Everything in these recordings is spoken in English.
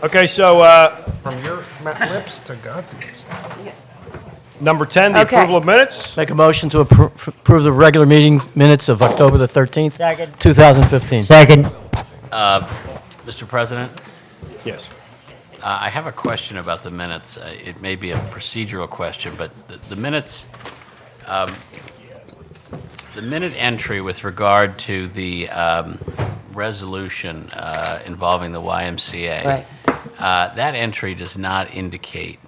Okay, so From your lips to God's ears. number 10, the Okay. approval of minutes. Make a motion to approve the regular meeting minutes of October the 13th. Second. 2015. Second. Mr. President, Yes. I have a question about the minutes. It may be a procedural question, but the minutes, the minute entry with regard to the resolution involving the YMCA, Right. that entry does not indicate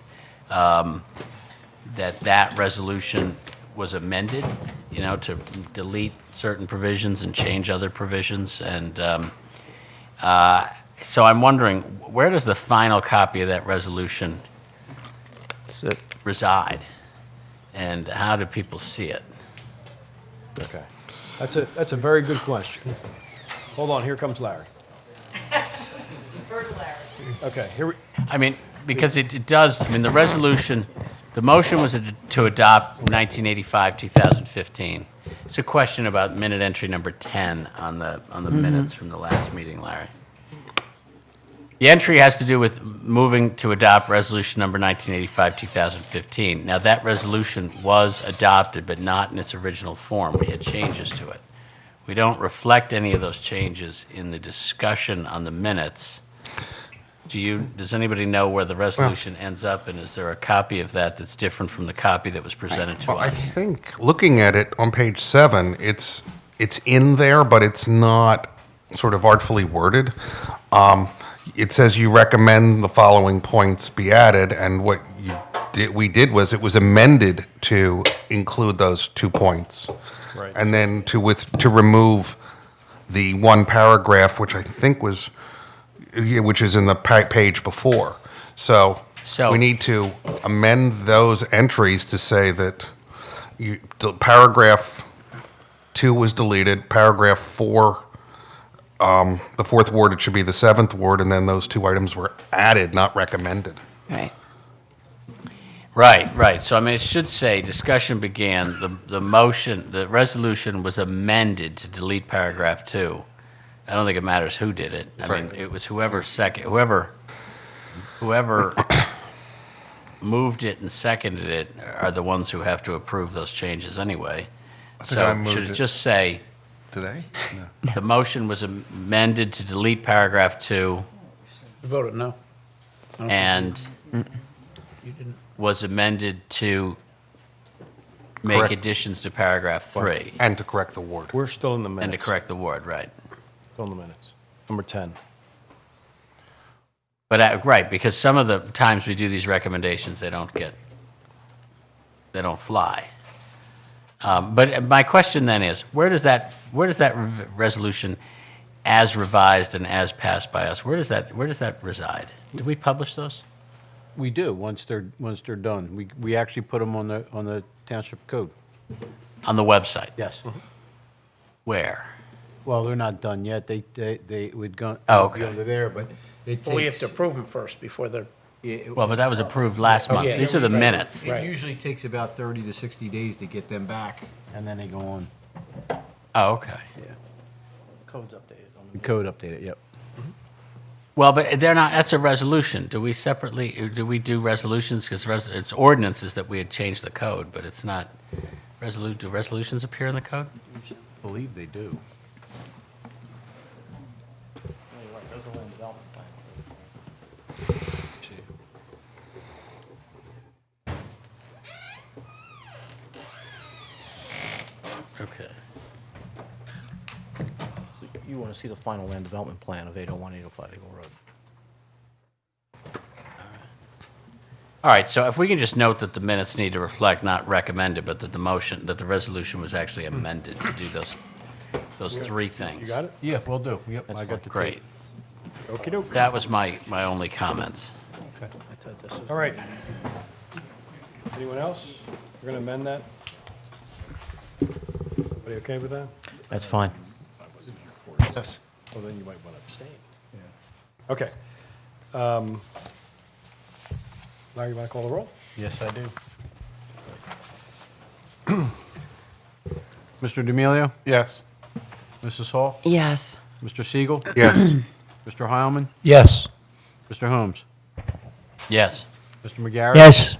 that resolution was amended, to delete certain provisions and change other provisions. And so I'm wondering, where does the final copy of that resolution reside? And how do people see it? Okay. That's a very good question. Hold on, here comes Larry. Okay, here we, I mean, because it does, the resolution, the motion was to adopt 1985-2015. It's a question about minute entry number 10 on the minutes from the last meeting, Larry. The entry has to do with moving to adopt resolution number 1985-2015. Now, that resolution was adopted, but not in its original form. We had changes to it. We don't reflect any of those changes in the discussion on the minutes. Does anybody know where the resolution ends up, and is there a copy of that that's different from the copy that was presented to Well, I us? think, looking at it on page 7, it's in there, but it's not sort of artfully worded. It says you recommend the following points be added, and what we did was it was amended to include those 2 points. Right. And then to remove the one paragraph, which I think was, which is in the page before. So So- we need to amend those entries to say that the paragraph 2 was deleted, paragraph 4, the 4th ward, it should be the 7th ward, and then those 2 items were added, not recommended. Right. Right. So, it should say, discussion began, the resolution was amended to delete paragraph 2. I don't think it matters who did it. Right. It was whoever moved it and seconded it are the ones who have to approve those changes anyway. I So moved should it it. just say, Today? the motion was amended to delete paragraph 2 Voted no. and was amended to make Correct. additions to paragraph 3 And to correct the ward. we're still in the minutes. and to correct the word, right? Still in the minutes. Number 10. But, right, because some of the times we do these recommendations, they don't fly. But my question then is, where does that resolution as revised and as passed by us, where does that reside? Do we publish those? We do, once they're done. We actually put them on the township code. On the website? Yes. Where? Well, they're not done yet. They would go. Oh, okay. Under there, but it takes. Well, we have to approve them first before they're, Well, but that was approved last month. yeah. These are the minutes. It usually takes about 30 to 60 days to get them back, and then they go on. Oh, okay. code's updated on The code updated, yep. Well, but they're not, that's a resolution. Do we do resolutions? Because it's ordinances that we had changed the code, but it's not, do resolutions appear in the code? I believe they do. Okay. You want to see the final land development plan of 801, 805 Eagle Road. All right, so if we can just note that the minutes need to reflect, not recommended, but that the resolution was actually amended to do those 3 things. You got it? Yeah, will do. Yep, I got the tape. Great. Okey-doke. That was my only comments. Okay. I thought this was. All right. Anyone else? We're going to amend that? Everybody okay with that? That's fine. Yes. Well, then you might want to abstain. Okay. Larry, you want to call the roll? Yes, I do. Mr. D'Amelio? Yes. Mrs. Hall? Yes. Mr. Siegel? Yes. Mr. Heilman? Yes. Mr. Holmes? Yes. Mr. McGarry? Yes.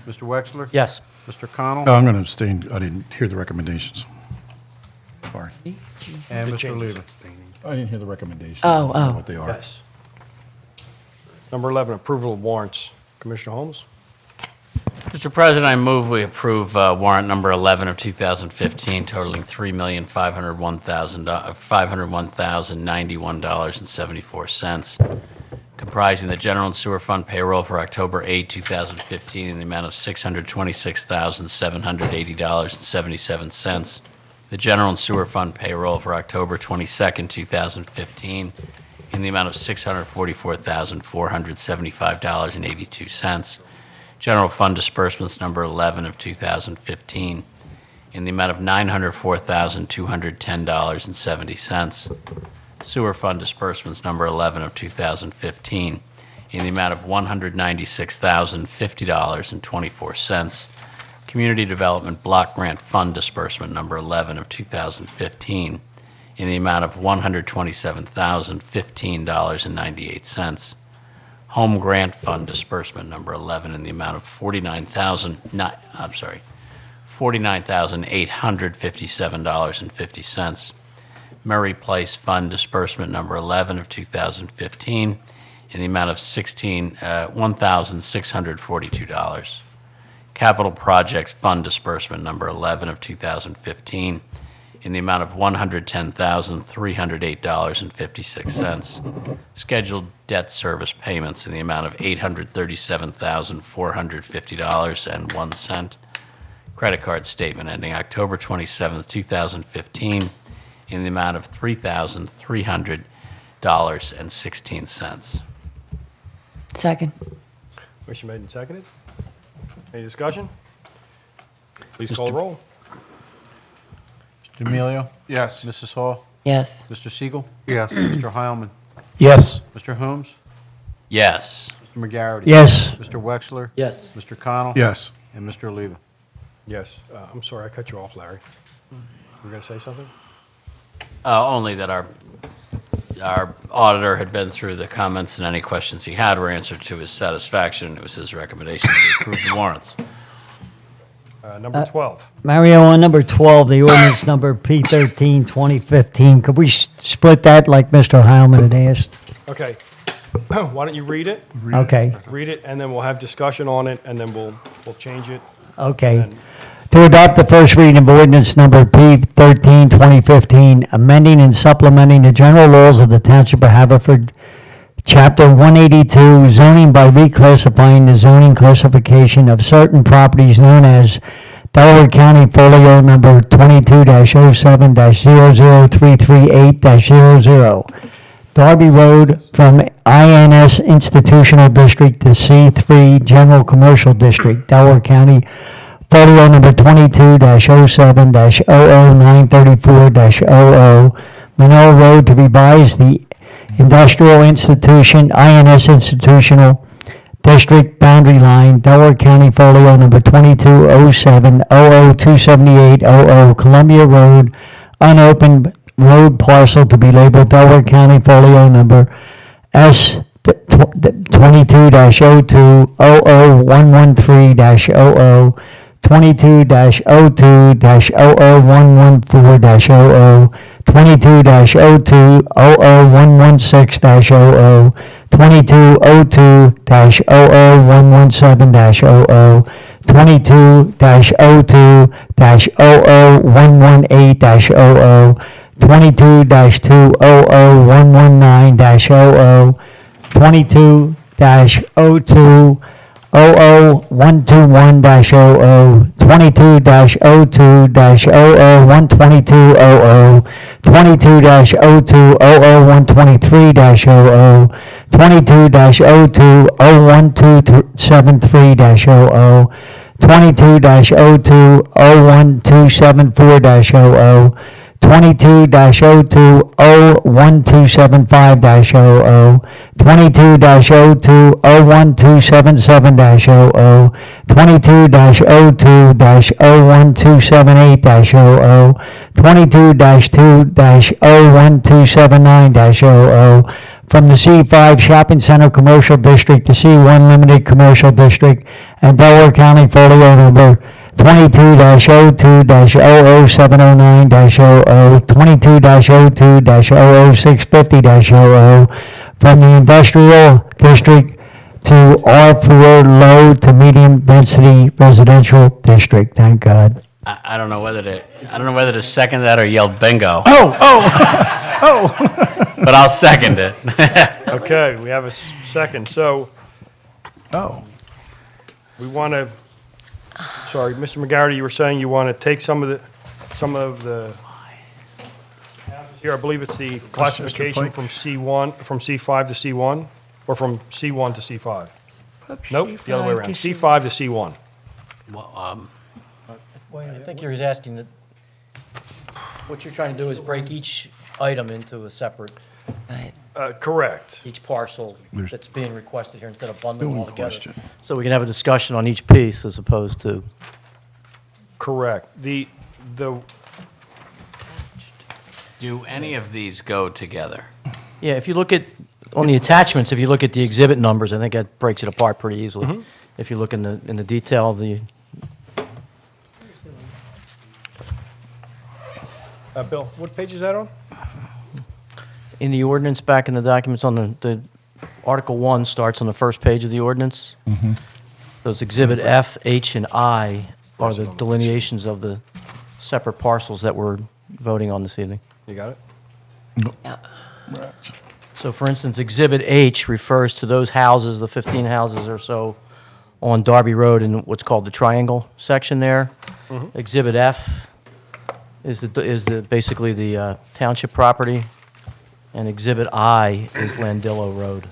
Mr. Wexler? Yes. Mr. Connell? No, I'm going to abstain. I didn't hear the recommendations. Sorry. And The Mr. changes. Lever? I didn't hear the recommendations. Oh, I don't know oh. what they are. Yes. Number 11, approval of warrants. Commissioner Holmes? Mr. President, I move we approve warrant number 11 of 2015 totaling $3,501,091.74, comprising the general and sewer fund payroll for October 8, 2015 in the amount of $626,780.77, the general and sewer fund payroll for October 22, 2015 in the amount of $644,475.82, general fund disbursements number 11 of 2015 in the amount of $904,210.70, sewer fund disbursements number 11 of 2015 in the amount of $196,050.24, community development block grant fund disbursement number 11 of 2015 in the amount of $127,015.98, home grant fund disbursement number 11 in the amount of $49,857.50, Murray Place Fund disbursement number 11 of 2015 in the amount of $1,642, Capital Projects Fund disbursement number 11 of 2015 in the amount of $110,308.56. Scheduled debt service payments in the amount of $837,450.01. Credit card statement ending October 27, 2015 in the amount of $3,300.16. Second. Motion made and seconded. Any discussion? Please call the roll. Mr. D'Amelio? Yes. Mrs. Hall? Yes. Mr. Siegel? Yes. Mr. Heilman? Yes. Mr. Holmes? Yes. Mr. McGarry? Yes. Mr. Wexler? Yes. Mr. Connell? Yes. And Mr. Lever? Yes. I'm sorry, I cut you off, Larry. You were going to say something? Only that our auditor had been through the comments, and any questions he had were answered to his satisfaction. It was his recommendation that we approve the warrants. Number 12. Mario, on number 12, the ordinance number P13, 2015, could we split that like Mr. Heilman had asked? Okay. Why don't you read it? Okay, Read it, and then we'll have discussion on it, and then we'll change it. okay. And- To adopt the first reading of ordinance number P13, 2015, amending and supplementing the general laws of the Township of Haverford, Chapter 182, zoning by reclassifying the zoning classification of certain properties known as Delaware County Folio Number 22-07-00338-00, Darby Road from INS Institutional District to C3 General Commercial District, Delaware County Folio Number 22-07-00934-00, Manila Road to revise the Industrial Institution, INS Institutional District boundary line, Delaware County Folio Number 22-07-00278-00, Columbia Road, unopened road parcel to be labeled Delaware County Folio Number S 22-02-00113-00, 22-02-00114-00, 22-02-00116-00, 22-02-00117-00, 22-02-00118-00, 22-2-00119-00, 22-02-00121-00, 22-02-00122-00, 22-02-00123-00, 22-02-01273-00, 22-02-01274-00, 22-02-01275-00, 22-02-01277-00, 22-02-01278-00, 22-2-01279-00, from the C5 Shopping Center Commercial District to C1 Limited Commercial District, and Delaware County Folio Number 22-02-00709-00, 22-02-00650-00, from the Industrial District to R4 Low to Medium Density Residential District. Thank God. I don't know whether to second that or yell bingo. But I'll second it. Okay, we have a second. So Oh, we want to, sorry, Mr. McGarity, you were saying you want to take some of the houses here. I believe it's the classification Pike. from C1, from C5 to C1, or from C1 to C5? Nope, the other way around. C5 to C1. Well, I think you're asking that, what you're trying to do is break each item into a separate, Right. Correct. each parcel that's being requested here instead of bundling them all Good together. question. So we can have a discussion on each piece as opposed to, Correct. The do any of these go together? yeah, if you look at, on the attachments, if you look at the exhibit numbers, I think that breaks it apart pretty easily. If you look in the detail of the, Bill, what page is that on? in the ordinance, back in the documents on the Article 1 starts on the first page of the ordinance. Those Exhibit F, H, and I are the delineations of the separate parcels that we're voting on this evening. You got it? Yeah. So for instance, Exhibit H refers to those houses, the 15 houses or so on Darby Road in what's called the triangle section there. Exhibit F is basically the township property, and Exhibit I is Landillo Road.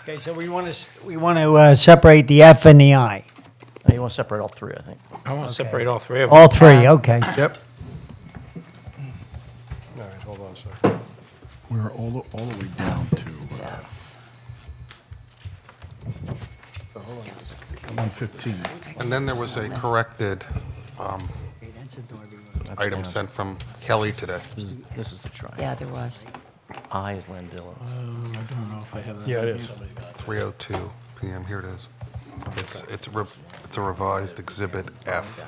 Okay, so we want to separate the F and the I. Now, you want to separate all three, I think. I want to separate all three of them. All three, okay. yep. All right, hold on a second. We're all the way down to 115. And then there was a corrected item sent from Kelly today. This is the triangle. Yeah, there was. I is Landillo. Yeah, it is. 3:02 PM, here it is. It's a revised Exhibit F.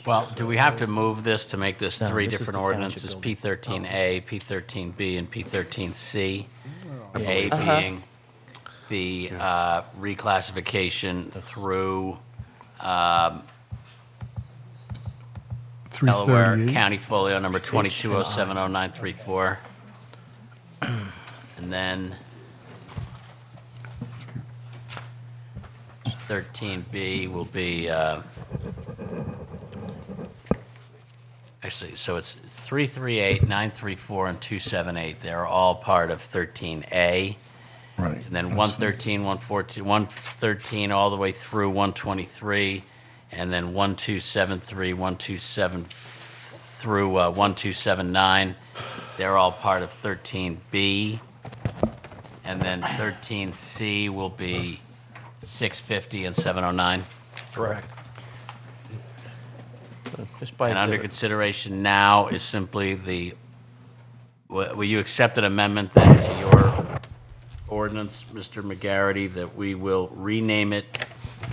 Well, do we have to move this to make this No, three this is different the township ordinances, building. P13A, P13B, and P13C? A being the reclassification through Delaware 338. County Folio number 22070934. And then 13B will be, actually, so it's 338, 934, and 278. They're all part of 13A. Right. And then 113, 114, 113 all the way through 123, and then 1273, 127 through 1279. They're all part of 13B. And then 13C will be 650 and 709. Correct. Just by And under exhibit. consideration now is simply will you accept an amendment then to your ordinance, Mr. McGarity, that we will rename it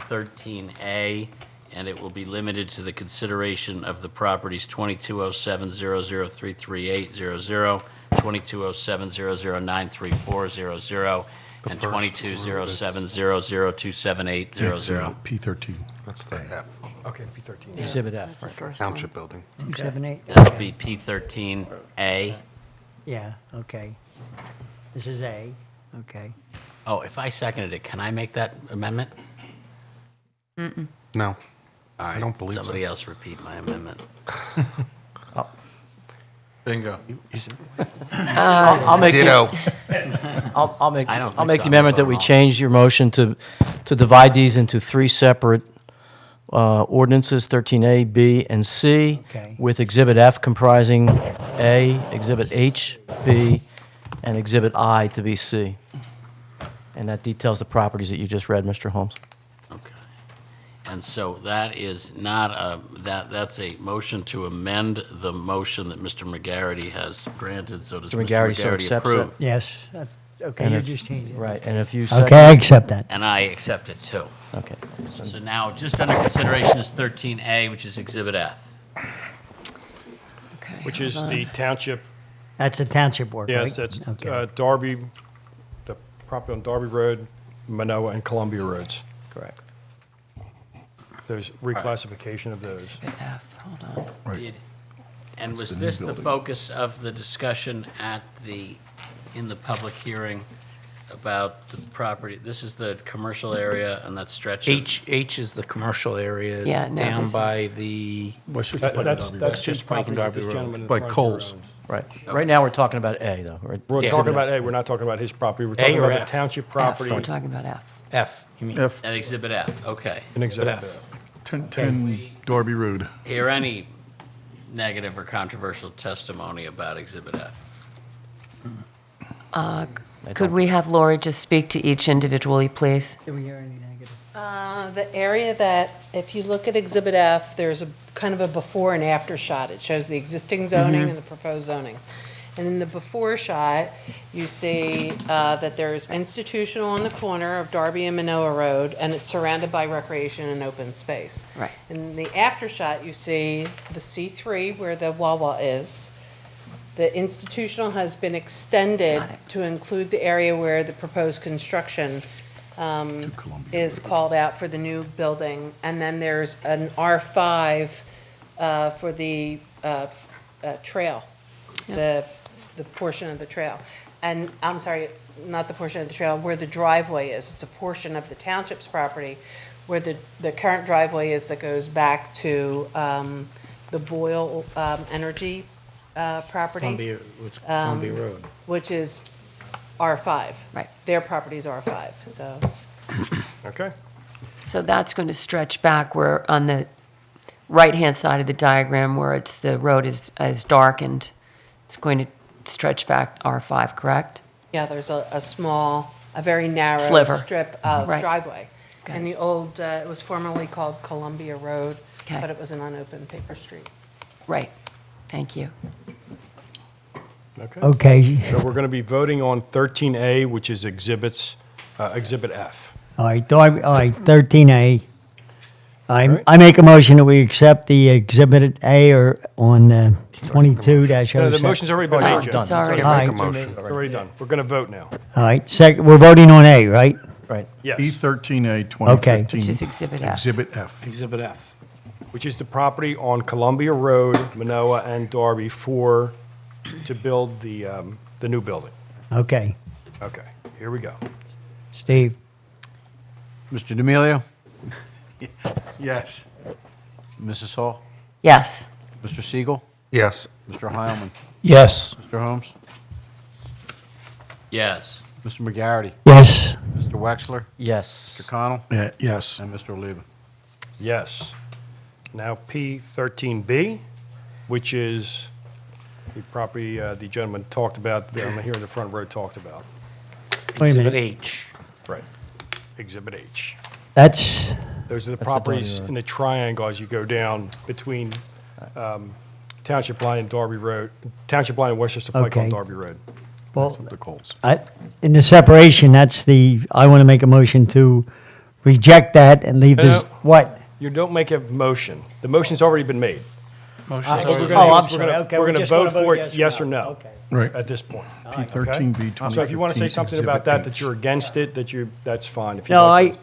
13A, and it will be limited to the consideration of the properties 220700338000, 220700934000, and first 220700278000. P13. That's the F, Okay, P13. Exhibit F, That's the right. first one. Township Building. 278? That'll be P13A. Yeah, okay. This is A, okay. Oh, if I seconded it, can I make that amendment? No. All right, don't believe so. somebody else repeat my amendment. Bingo. I'll make the- Ditto. I'll make, I don't I'll think make so. the amendment that I'm we voting change your motion to divide these into three separate ordinances, 13A, B, and C, Okay. with Exhibit F comprising A, Exhibit H, B, and Exhibit I to be C. And that details the properties that you just read, Mr. Holmes. Okay. And so that is not that's a motion to amend the motion that Mr. McGarity has granted, so does Mr. Mr. McGarity so McGarity accepts approve? it? Yes, that's, okay, And you if- just changed it. Right, and if you Okay, I second, accept that. And I accept it too. okay. So now, just under consideration is 13A, which is Exhibit F. Okay, Which is hold the on. township, That's a township work, right? yes, that's Okay. Darby, the property on Darby Road, Manoa, and Columbia Roads. Correct. There's reclassification of those. Exhibit F, hold on. Did- And was this the focus of the discussion in the public hearing about the property? This is the commercial area and that stretch? of- H is the commercial area. Yeah, no, Down this- by the, Westchester That- Pike and That's, Darby that's Road. just just Pike and property that Darby this Road. gentleman in By front here Coles. owns. Right. Right now, we're talking about A, though, right? We're Yeah. talking about A, we're not talking about his property, we're A talking or about the F? township F, property we're talking about F. F, you mean? F, At Exhibit F, okay. in Exhibit F. F. 1010 Darby Road. Hear any negative or controversial testimony about Exhibit F? Could we have Lori just speak to each individually, please? Did we hear any negative? The area that, if you look at Exhibit F, there's a kind of a before and after shot. It shows the existing zoning and the proposed zoning. And in the before shot, you see that there's institutional on the corner of Darby and Manoa Road, and it's surrounded by recreation and open space. Right. In the after shot, you see the C3 where the Wawa is. The institutional has been extended Got it. to include the area where the proposed construction is called out for the new building. And then there's an R5 for the trail, the portion of the trail. And, I'm sorry, not the portion of the trail, where the driveway is. It's a portion of the township's property where the current driveway is that goes back to the Boyle Energy property, Columbia Road. which is R5. Right. Their property's R5, so. Okay? So that's going to stretch back where, on the right-hand side of the diagram, where the road is darkened, it's going to stretch back R5, correct? Yeah, there's a small, a very narrow Sliver. strip of Right. driveway. Okay. And the old, it was formerly called Columbia Road, Okay. but it was an unopened paper street. Right. Thank you. Okay. Okay, So we're going to be voting on 13A, which is Exhibit F. all right, Darby, all right, 13A. right. I make a motion that we accept the Exhibit A or on 22-07. No, the motion's already been Oh, made, Jeff. it's already- All right, Make a motion. It's already done. We're going to vote now. all right, we're voting on A, right? Right. Yes. E13A 2015. Which is Exhibit F. Exhibit F. Exhibit F. Which is the property on Columbia Road, Manoa, and Darby to build the new building. Okay, Okay, here we go. Steve? Mr. D'Amelio? Yes. Mrs. Hall? Yes. Mr. Siegel? Yes. Mr. Heilman? Yes. Mr. Holmes? Yes. Mr. McGarity? Yes. Mr. Wexler? Yes. Mr. Connell? Yeah, yes. And Mr. Oliva? Yes. Now P13B, which is the property the gentleman talked about, the gentleman here in the front row talked about. Wait a Exhibit minute. H. Right. Exhibit H. That's, Those are the That's the properties Darby Road. in the triangle as you go down between Township Line and Darby Road, Township Line and Westchester Pike on Okay. Darby Road. well, The Coles. in the separation, I want to make a motion to reject that and leave this, No. what? You don't make a motion. The motion's already been made. Motion's What we're already- gonna Oh, do I'm is sorry, okay. We're going to just gonna vote for it, or yes or no, Okay. Right. at this point. P13B 2015. So if you want to say something about that you're against it, that's fine. If you'd No, like to-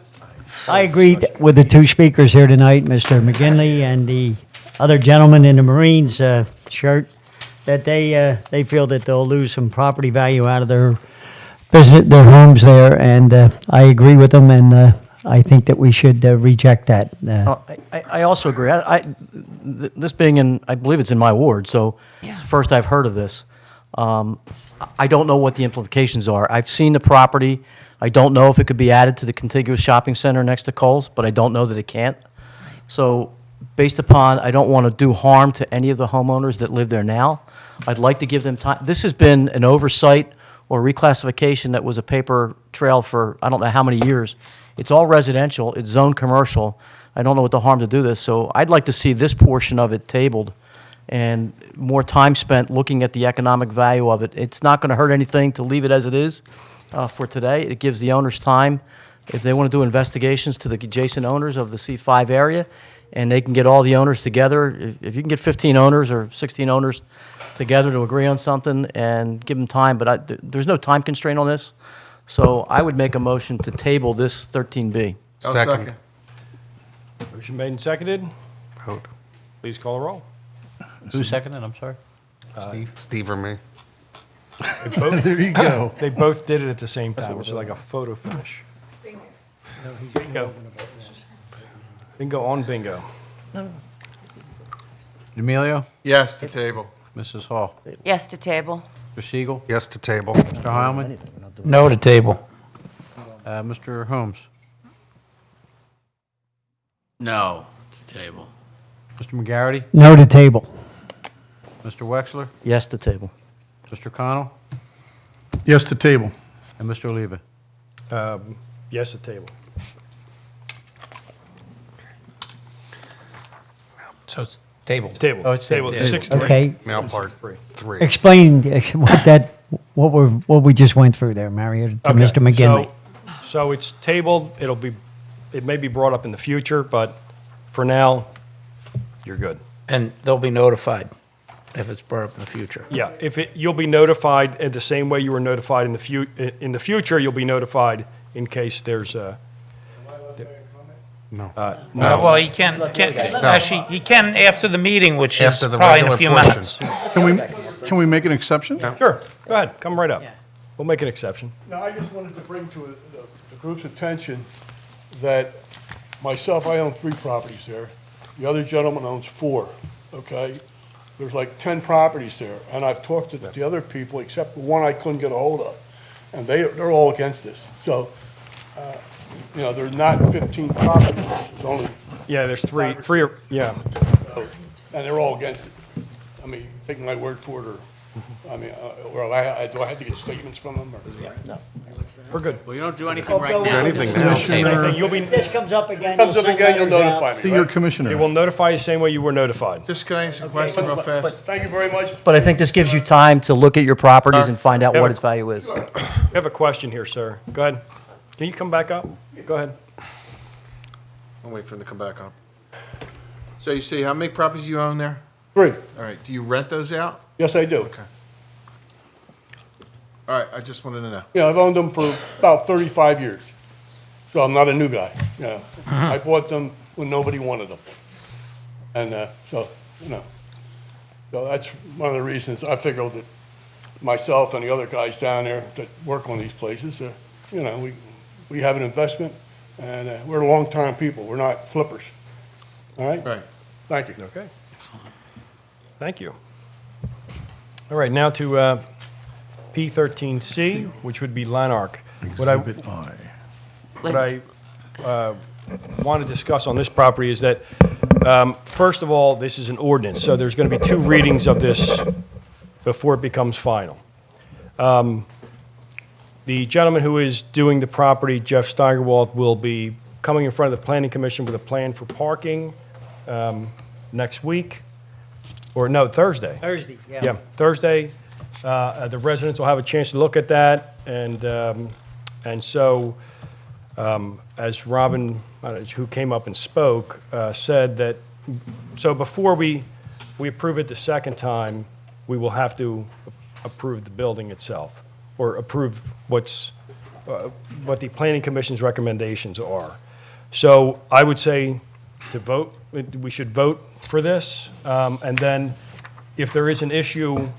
I agreed with the two speakers here tonight, Mr. McGinley and the other gentleman in the Marines shirt, that they feel that they'll lose some property value out of their business, their homes there, and I agree with them, and I think that we should reject that. I also agree. This being in, I believe it's in my ward, so Yeah. it's the first I've heard of this. I don't know what the implications are. I've seen the property. I don't know if it could be added to the contiguous shopping center next to Kohl's, but I don't know that it can't. So based upon, I don't want to do harm to any of the homeowners that live there now. I'd like to give them time. This has been an oversight or reclassification that was a paper trail for I don't know how many years. It's all residential, it's zoned commercial. I don't know what the harm to do this, so I'd like to see this portion of it tabled and more time spent looking at the economic value of it. It's not going to hurt anything to leave it as it is for today. It gives the owners time, if they want to do investigations to the adjacent owners of the C5 area, and they can get all the owners together. If you can get 15 owners or 16 owners together to agree on something and give them time, but there's no time constraint on this, so I would make a motion to table this 13B. Second. Motion made and seconded. Vote. Please call the roll. Who seconded, I'm sorry? Steve or me? There you go. They both did it at the same time, which is like a photo finish. Bingo. Bingo on bingo. Emilio? Yes, the table. Mrs. Hall? Yes to table. Mr. Siegel? Yes to table. Mr. Heilman? No to table. Mr. Holmes? No to table. Mr. McGarity? No to table. Mr. Wexler? Yes to table. Mr. Connell? Yes to table. And Mr. Oliva? Yes, the table. So it's table. It's table. Oh, it's table. table. 6-3. Okay. Now part 3. Explain what we just went through there, Mario, to Okay, Mr. McGinley. So it's tabled. It may be brought up in the future, but for now, you're good. And they'll be notified if it's brought up in the future. Yeah, you'll be notified in the same way you were notified in the future, you'll be notified in case there's a. No. Well, he can, actually, he can after the meeting, which is After the probably in a regular few portion. minutes. Can we make an exception? Sure, go ahead, come right up. We'll make an exception. No, I just wanted to bring to the group's attention that myself, I own 3 properties there. The other gentleman owns 4, okay? There's like 10 properties there, and I've talked to the other people, except the one I couldn't get a hold of, and they're all against this. So, there's not 15 properties, there's only, Yeah, there's three, yeah. and they're all against it. I mean, take my word for it, or, I mean, or do I have to get statements from them, or? We're good. Well, you don't do anything right now. Anything now. Anything, you'll be, This comes up again. Comes up again, you'll notify me, Senior right? Commissioner. they will notify you the same way you were notified. Just can I ask a question real fast? Thank you very much. But I think this gives you time to look at your properties and find out what its value is. I have a question here, sir. Go ahead. Can you come back up? Go ahead. I'll wait for him to come back up. So you see, how many properties you own there? 3, All right, do you rent those out? yes, I do. Okay. All right, I just wanted to know. Yeah, I've owned them for about 35 years, so I'm not a new guy, you know. I bought them when nobody wanted them. And so that's one of the reasons I figured that myself and the other guys down there that work on these places, we have an investment, and we're long-time people. We're not flippers. All right? Right. Thank you. Okay. Thank you. All right, now to P13C, which would be Lanark. What Exhibit I. I want to discuss on this property is that, first of all, this is an ordinance, so there's going to be 2 readings of this before it becomes final. The gentleman who is doing the property, Jeff Steigerwald, will be coming in front of the Planning Commission with a plan for parking next week, or no, Thursday. Thursday, Yeah, Thursday. The residents will have a chance to look at that, and so, as Robin, who came up and spoke, said that, so before we approve it the second time, we will have to approve the building itself, or approve what the Planning Commission's recommendations are. So I would say to vote, we should vote for this, and then if there is an issue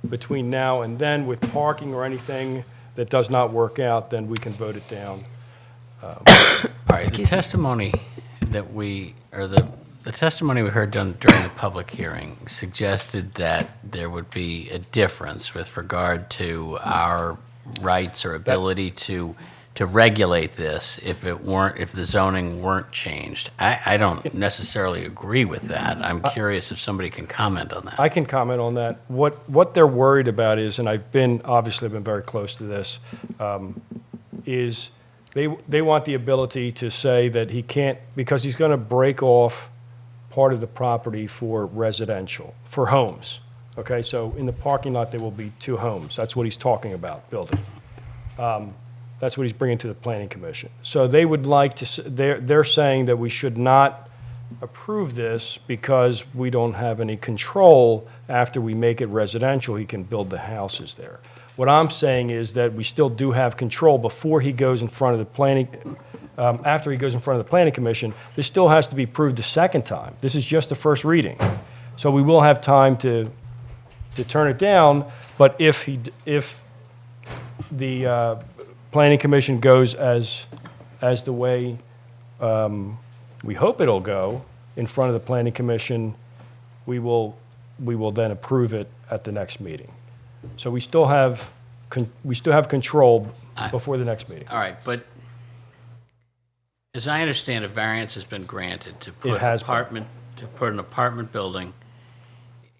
between now and then with parking or anything that does not work out, then we can vote it down. All right, the testimony that the testimony we heard during the public hearing suggested that there would be a difference with regard to our rights or ability to to regulate this if the zoning weren't changed. I don't necessarily agree with that. I'm curious if somebody can comment on that. I can comment on that. What they're worried about is, and I've been very close to this, is they want the ability to say that he can't, because he's going to break off part of the property for residential, for homes. Okay, so in the parking lot, there will be 2 homes. That's what he's talking about, building. That's what he's bringing to the planning commission. So they would like to, they're saying that we should not approve this because we don't have any control. After we make it residential, he can build the houses there. What I'm saying is that we still do have control before he goes in front of the planning, after he goes in front of the planning commission. This still has to be approved the second time. This is just the first reading. So we will have time to turn it down, but if the planning commission goes as the way we hope it'll go in front of the planning commission, we will then approve it at the next meeting. So we still have control before the next meeting. All right, but as I understand, a variance has been granted to put an apartment building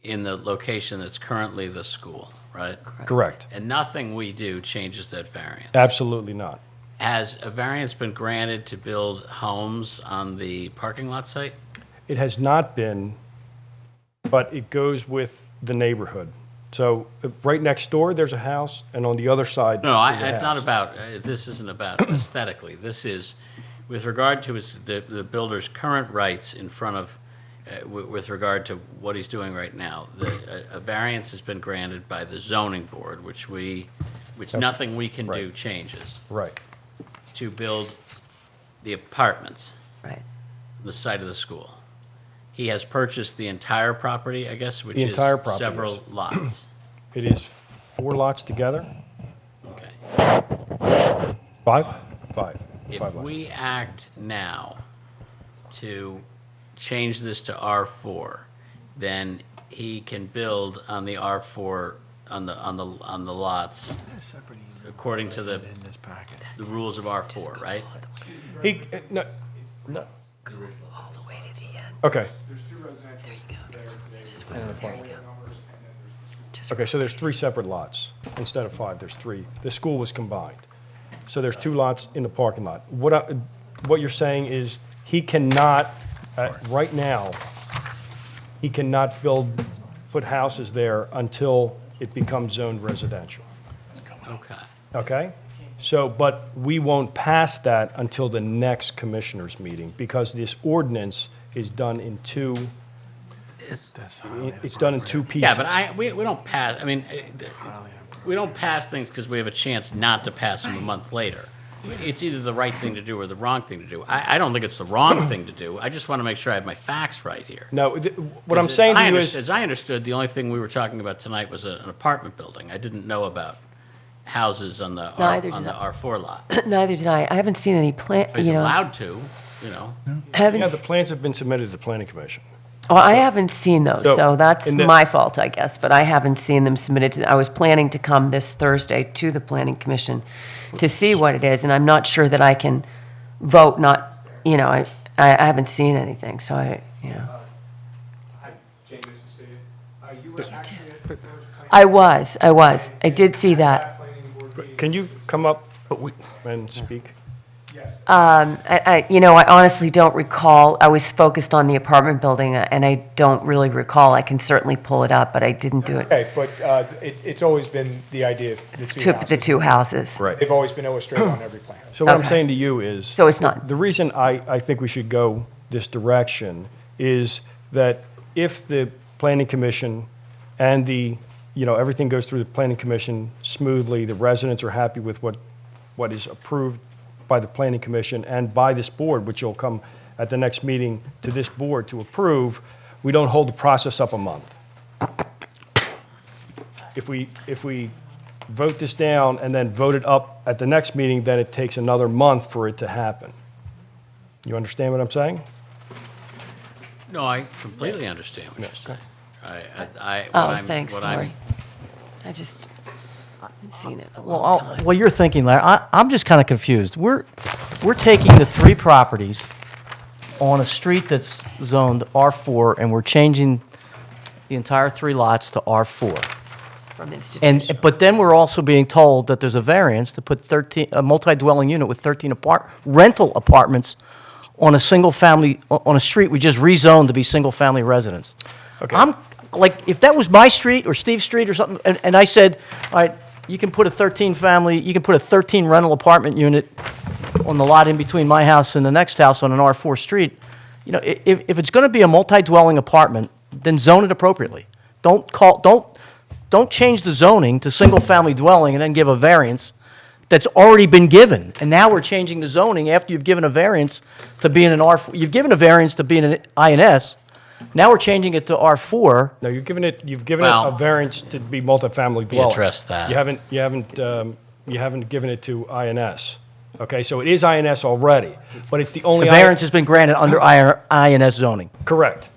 in the location that's currently the school, right? Correct. And nothing we do changes that variance. Absolutely not. Has a variance been granted to build homes on the parking lot site? It has not been, but it goes with the neighborhood. So right next door, there's a house, and on the other side, No, there's a it's not house. about, this isn't about aesthetically. This is with regard to the builder's current rights in front of, with regard to what he's doing right now. A variance has been granted by the zoning board, which nothing we can do changes, Right. to build the apartments, Right. the site of the school. He has purchased the entire property, I guess, which The is entire property, several yes. lots. It is 4 lots together? Okay. 5? 5. If 5 lots. we act now to change this to R4, then he can build on the R4, on the lots, according to the rules of R4, right? He, no, no. All the way to the end. Okay. There you go. Just there you go. Okay, so there's 3 separate lots. Instead of 5, there's 3. The school was combined. So there's 2 lots in the parking lot. What you're saying is he cannot, right now, he cannot put houses there until it becomes zoned residential. Okay. Okay? So, but we won't pass that until the next commissioners' meeting because this ordinance is done in 2, it's done in 2 pieces. Yeah, but we don't pass, I mean, we don't pass things because we have a chance not to pass them a month later. It's either the right thing to do or the wrong thing to do. I don't think it's the wrong thing to do. I just want to make sure I have my facts right here. No, what I'm saying to you is, As I understood, the only thing we were talking about tonight was an apartment building. I didn't know about houses on the Neither did I. R4 lot. Neither did I. I haven't seen any plan, He's you know. allowed to, you know. Haven't yeah, the s- plans have been submitted to the planning commission. Well, I haven't seen those, So, so that's in the- my fault, I guess, but I haven't seen them submitted to, I was planning to come this Thursday to the planning commission to see what it is, and I'm not sure that I can vote not, you know, I haven't seen anything, so you know. Hi, Jane, nice to see you. You were actually at the first I was, I did see that. planning board meeting. Can you come up and speak? Yes. You know, I honestly don't recall, I was focused on the apartment building, and I don't really recall, I can certainly pull it up, but I didn't do it. Okay, but it's always been the idea of the two houses. The 2 houses. Right. They've always been illustrated on every plan. So what I'm Okay. saying to you is. So it's not- The reason I think we should go this direction is that if the planning commission and everything goes through the planning commission smoothly, the residents are happy with what is approved by the planning commission and by this board, which will come at the next meeting to this board to approve, we don't hold the process up a month. If we vote this down and then vote it up at the next meeting, then it takes another month for it to happen. You understand what I'm saying? No, I completely understand what you're saying. Oh, thanks, Lori. haven't seen it in a Well, long time. well, you're thinking, Larry, I'm just kind of confused. We're taking the 3 properties on a street that's zoned R4, and we're changing the entire 3 lots to R4. From institutional. But then we're also being told that there's a variance to put a multi-dwelling unit with 13 rental apartments on a single family, on a street we just rezoned to be single-family residence. Okay. I'm, like, if that was my street or Steve's street or something, and I said, all right, you can put a 13 rental apartment unit on the lot in between my house and the next house on an R4 street, you know, if it's gonna be a multi-dwelling apartment, then zone it appropriately. Don't change the zoning to single-family dwelling and then give a variance that's already been given. And now we're changing the zoning after you've given a variance to be in an R4. You've given a variance to be in an INS. Now we're changing it to R4. No, you've given it Well- a variance to be multifamily dwelling. addressed that. You haven't given it to INS. Okay, so it is INS already, but it's the The only. variance has been granted under INS zoning. Correct.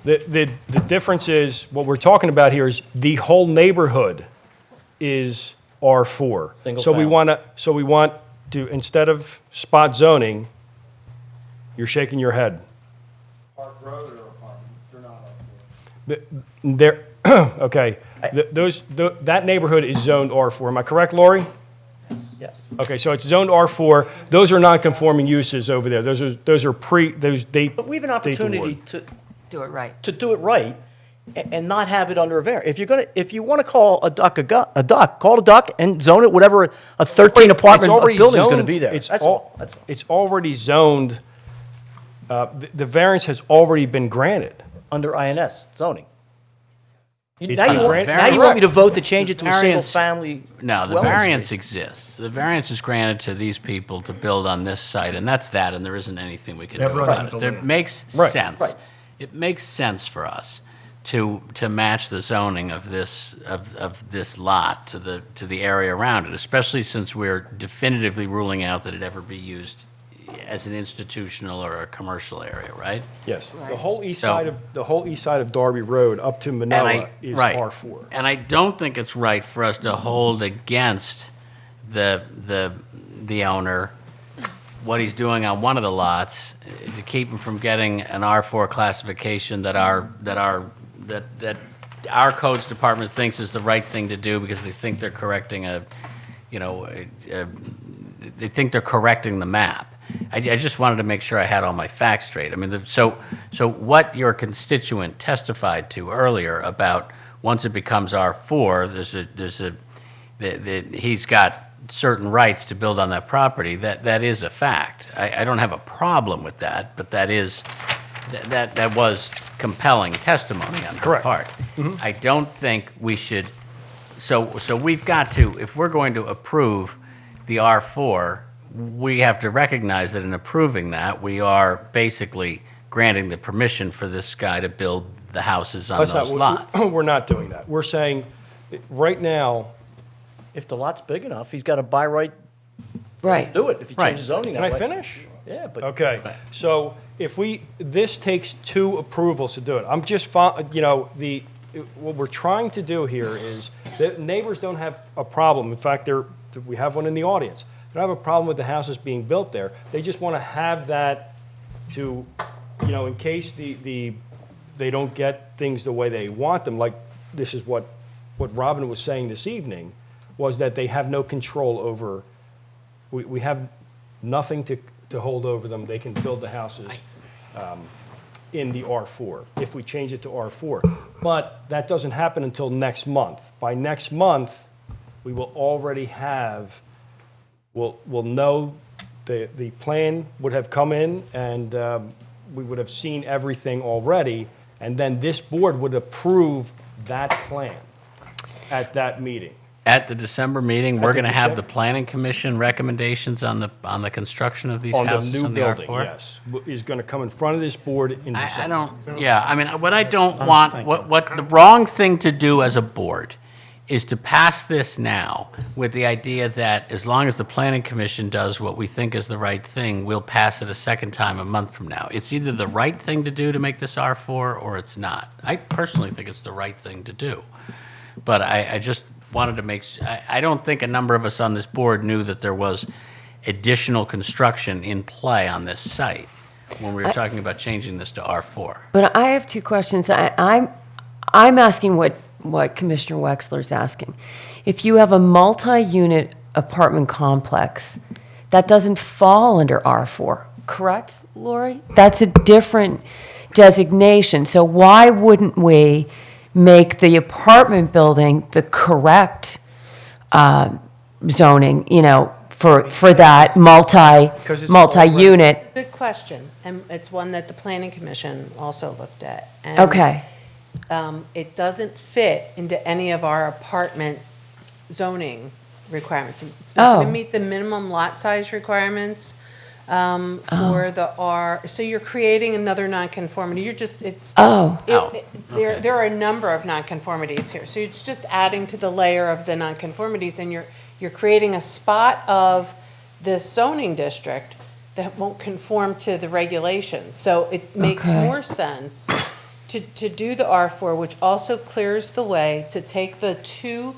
The difference is, what we're talking about here is the whole neighborhood is R4. Single So we family. want to, instead of spot zoning, you're shaking your head. Park Road or apartments, they're not up But there, okay, that neighborhood is zoned R4. Am I correct, Lori? Yes. Okay, so it's zoned R4. Those are non-conforming uses over there. Those are But we have an opportunity to Do it right. do it right and not have it under a variance. If you want to call a duck a duck, call it a duck and zone it whatever a 13 apartment building is going to be there. It's That's all. That's all. It's already zoned. The variance has already been granted. Under INS zoning. It's Now been you granted- want me to vote to change it to a Variance- single-family No, the dwelling variance street. exists. The variance is granted to these people to build on this site, and that's that, and there isn't anything we can That do runs about with it. the It land. makes Right, sense. right. It makes sense for us to match the zoning of this lot to the area around it, especially since we're definitively ruling out that it ever be used as an institutional or a commercial area, right? Yes. The whole east So- side of Darby Road up to Manila is right. R4. And I don't think it's right for us to hold against the owner what he's doing on one of the lots to keep him from getting an R4 classification that our codes department thinks is the right thing to do because they think they're correcting they think they're correcting the map. I just wanted to make sure I had all my facts straight. I mean, so what your constituent testified to earlier about once it becomes R4, he's got certain rights to build on that property. That is a fact. I don't have a problem with that, but that was compelling testimony on her Correct. part. I don't think we should. So we've got to, if we're going to approve the R4, we have to recognize that in approving that, we are basically granting the permission for this guy to build the houses on those lots. We're not doing that. We're saying, right now, If the lot's big enough, he's got a by right Right. to do it if he Right. changes zoning that can I way. finish? Yeah, but. Okay, so if this takes 2 approvals to do it. I'm just, what we're trying to do here is, the neighbors don't have a problem. In fact, we have one in the audience. They don't have a problem with the houses being built there. They just want to have that to, in case they don't get things the way they want them, like this is what Robin was saying this evening, was that they have no control over, we have nothing to hold over them. They can build the houses in the R4 if we change it to R4. But that doesn't happen until next month. By next month, we will already have, we'll know the plan would have come in and we would have seen everything already. And then this board would approve that plan at that meeting. At the December meeting, we're the going to have the December- planning commission recommendations on the construction of these On the houses new on the building, R4? yes, is going to come in front of this board in I December. don't, yeah, I mean, what I don't want, what the wrong thing to do as a board is to pass this now with the idea that as long as the planning commission does what we think is the right thing, we'll pass it a second time a month from now. It's either the right thing to do to make this R4 or it's not. I personally think it's the right thing to do. But I just wanted to I don't think a number of us on this board knew that there was additional construction in play on this site when we were talking about changing this to R4. But I have two questions. I'm asking what Commissioner Wexler's asking. If you have a multi-unit apartment complex, that doesn't fall under R4, correct, Lori? That's a different designation. So why wouldn't we make the apartment building the correct zoning, for that multi-unit? Good question, and it's one that the Planning Commission also looked at. And, Okay. It doesn't fit into any of our apartment zoning requirements. It's not going Oh. to meet the minimum lot size requirements for the R, so you're creating another nonconformity. You're just, it's. Oh. There are a number of nonconformities here, so it's just adding to the layer of the nonconformities, and you're creating a spot of this zoning district that won't conform to the regulations. So it makes Okay. more sense to do the R4, which also clears the way to take the two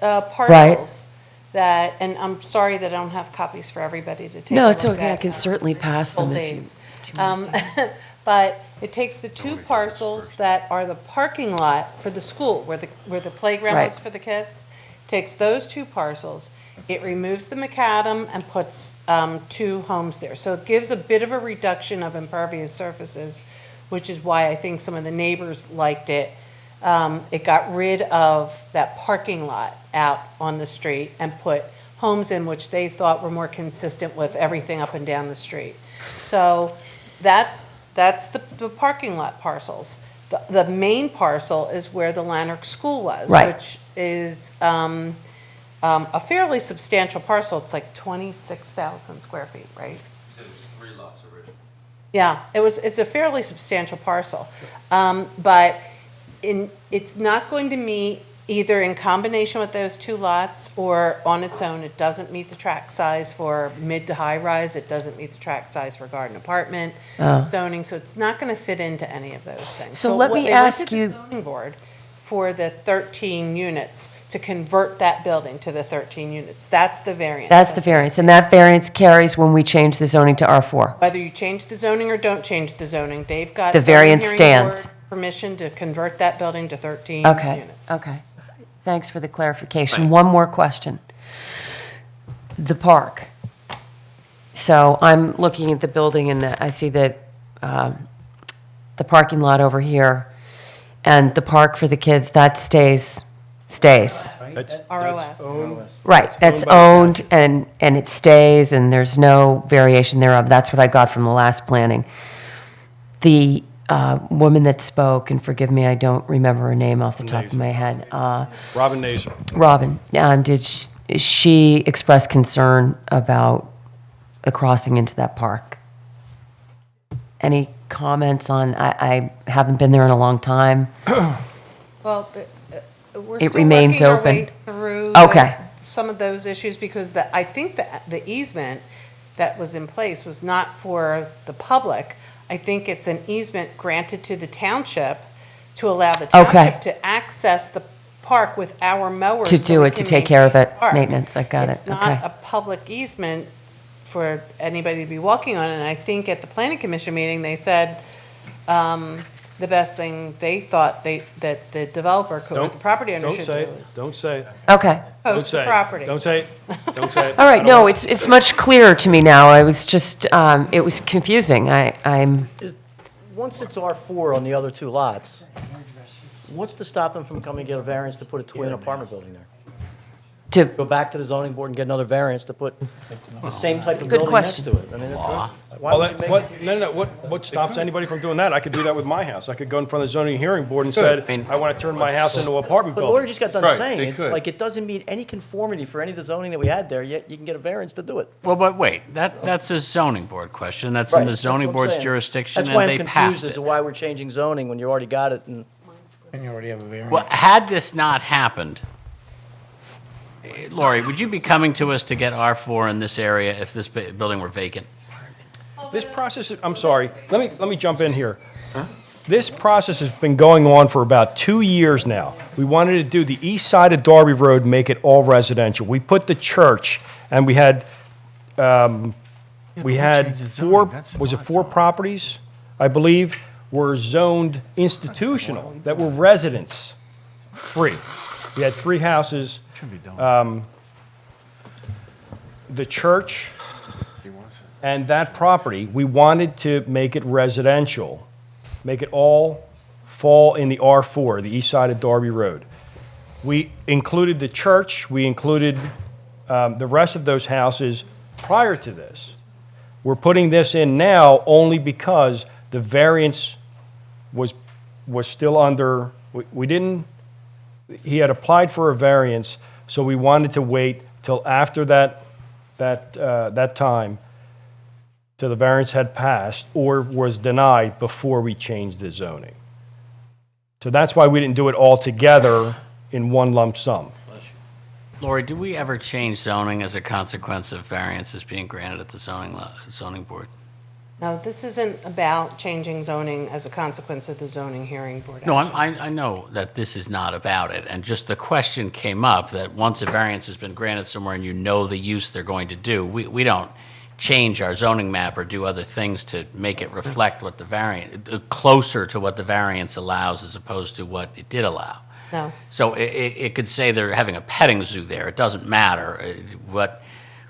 parcels that, and I'm sorry that I don't have copies for everybody to take a No, look it's okay. I at, can certainly pass full them if you. days. But it takes the two parcels that are the parking lot for the school, where the playground Right. is for the kids, takes those two parcels, it removes the macadam and puts two homes there. So it gives a bit of a reduction of impervious surfaces, which is why I think some of the neighbors liked it. It got rid of that parking lot out on the street and put homes in which they thought were more consistent with everything up and down the street. So that's the parking lot parcels. The main parcel is where the Lanark School was, Right. which is a fairly substantial parcel. It's like 26,000 square feet, right? Yeah, it's a fairly substantial parcel. But it's not going to meet, either in combination with those two lots or on its own. It doesn't meet the tract size for mid to high rise. It doesn't meet the tract size for garden apartment zoning. So it's not going to fit into any of those things. So let me they went ask to the you- zoning board for the 13 units, to convert that building to the 13 units. That's the variance. That's the variance, and that variance carries when we change the zoning to R4. Whether you change the zoning or don't change the zoning, they've got. The zoning variance hearing stands. board Permission to convert that building to 13 Okay, units. okay. Thanks for the clarification. One more question. The park. So I'm looking at the building and I see that the parking lot over here and the park for the kids, that stays. That's ROS. owned. Right, that's owned by the owned and it stays and there's no variation thereof. That's what I got from the last planning. The woman that spoke, and forgive me, I don't remember her name off the top of my head. Robin Naser. Robin, did she express concern about the crossing into that park? Any comments on, I haven't been there in a long time. Well, we're It still remains working our way open. through Okay. some of those issues, because I think that the easement that was in place was not for the public. I think it's an easement granted to the township to allow the Okay. township to access the park with our mowers. To so do we it, to can take care of maintain it, the park. maintenance, I got it, It's not okay. a public easement for anybody to be walking on, and I think at the planning commission meeting, they said the best thing they thought that the developer could, or the property owner Don't should say do it, is don't say it. Okay. Don't post say the it. property. Don't say it, don't say it. All I right, don't no, want- it's much clearer to me now. I was just, it was confusing. I'm, Once it's R4 on the other two lots, what's to stop them from coming to get a variance to put a twin apartment building there? to, Go back to the zoning board and get another variance to put the same type of Good building next to question. it? I mean, Law. why Well, would you that- make what, no, what stops anybody from doing that? I could do that with my house. I could go in front of the zoning hearing board and said, I mean, I want to turn my house into an apartment But Lori building. just got done Right, saying, they it's could. like it doesn't meet any conformity for any of the zoning that we had there, yet you can get a variance to do it. Well, but wait, that's a zoning board question. That's in Right, the that's zoning what I'm board's saying. jurisdiction, That's why and I'm they confused passed as it. to why we're changing zoning when you already got it and. And you already have a variance. Well, had this not happened, Lori, would you be coming to us to get R4 in this area if this building were vacant? This process, I'm sorry, let me jump in here. this process has been going on for about 2 years now. We wanted to do the east side of Darby Road, make it all residential. We put the church, and we had four properties, I believe, were zoned institutional, that were residence free. We had 3 houses. The church and that property, we wanted to make it residential, make it all fall in the R4, the east side of Darby Road. We included the church, we included the rest of those houses prior to this. We're putting this in now only because the variance was still under, we didn't, he had applied for a variance, so we wanted to wait till after that time, till the variance had passed or was denied before we changed the zoning. So that's why we didn't do it all together in one lump sum. Lori, did we ever change zoning as a consequence of variances being granted at the zoning board? No, this isn't about changing zoning as a consequence of the zoning hearing board No, action. I know that this is not about it, and just the question came up that once a variance has been granted somewhere and you know the use they're going to do, we don't change our zoning map or do other things to make it reflect what the variance, closer to what the variance allows as opposed to what it did allow. No. So it could say they're having a petting zoo there. It doesn't matter. What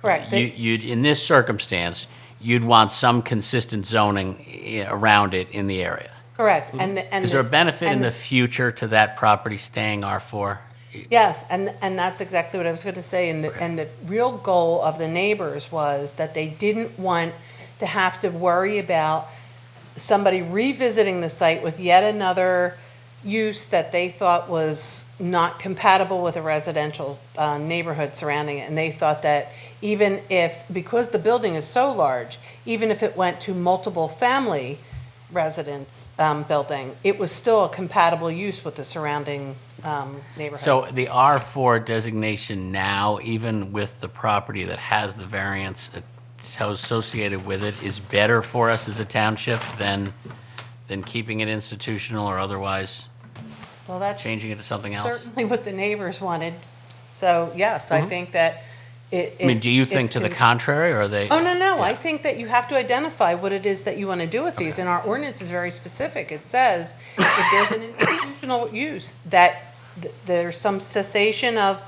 Correct. you'd in this circumstance, you'd want some consistent zoning around it in the area. Correct. Is there a benefit in the future to that property staying R4? Yes, and that's exactly what I was going to say. And the real goal of the neighbors was that they didn't want to have to worry about somebody revisiting the site with yet another use that they thought was not compatible with a residential neighborhood surrounding it. And they thought that even if, because the building is so large, even if it went to multiple family residence building, it was still a compatible use with the surrounding neighborhood. So the R4 designation now, even with the property that has the variance associated with it, is better for us as a township than keeping it institutional or otherwise Well, that's changing it to something else? certainly what the neighbors wanted. So, yes, I think that I mean, do you think to the contrary, or are they? Oh, no. I think that you have to identify what it is that you want to do with these, and our ordinance is very specific. It says if there's an institutional use, that there's some cessation of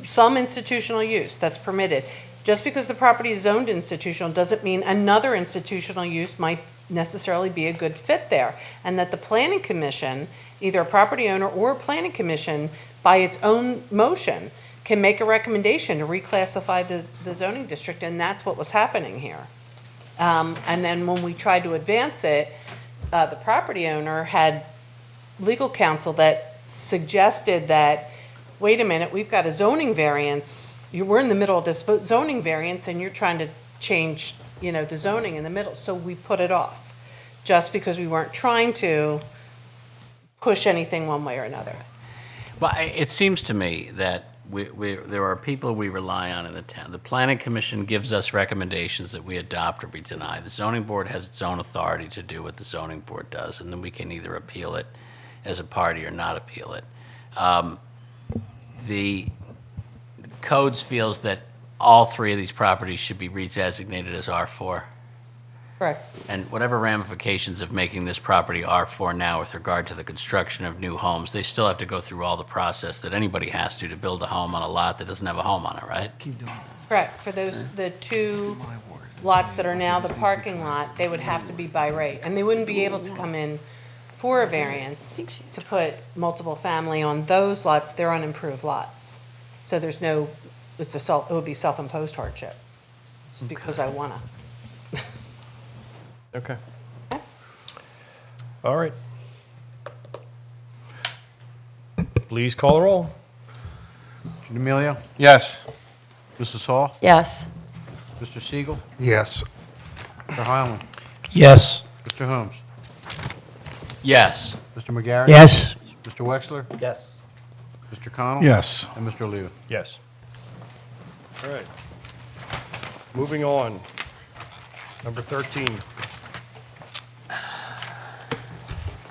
some institutional use that's permitted. Just because the property is zoned institutional doesn't mean another institutional use might necessarily be a good fit there. And that the planning commission, either a property owner or a planning commission, by its own motion, can make a recommendation to reclassify the zoning district, and that's what was happening here. And then when we tried to advance it, the property owner had legal counsel that suggested that, wait a minute, we've got a zoning variance, we're in the middle of this zoning variance, and you're trying to change, the zoning in the middle, so we put it off, just because we weren't trying to push anything one way or another. Well, it seems to me that there are people we rely on in the town. The planning commission gives us recommendations that we adopt or we deny. The zoning board has its own authority to do what the zoning board does, and then we can either appeal it as a party or not appeal it. The codes feels that all 3 of these properties should be redesignated as R4. Correct. And whatever ramifications of making this property R4 now with regard to the construction of new homes, they still have to go through all the process that anybody has to build a home on a lot that doesn't have a home on it, right? Correct. For the 2 lots that are now the parking lot, they would have to be by right. And they wouldn't be able to come in for a variance to put multiple family on those lots. They're unimproved lots. So there's no, it would be self-imposed hardship. It's because I wanna. Okay. All right. Please call the roll. Mr. D'Amelio? Yes. Mrs. Hall? Yes. Mr. Siegel? Yes. Mr. Highland? Yes. Mr. Holmes? Yes. Mr. McGarry? Yes. Mr. Wexler? Yes. Mr. Connell? Yes. And Mr. Liu? Yes. All right. Moving on. Number 13.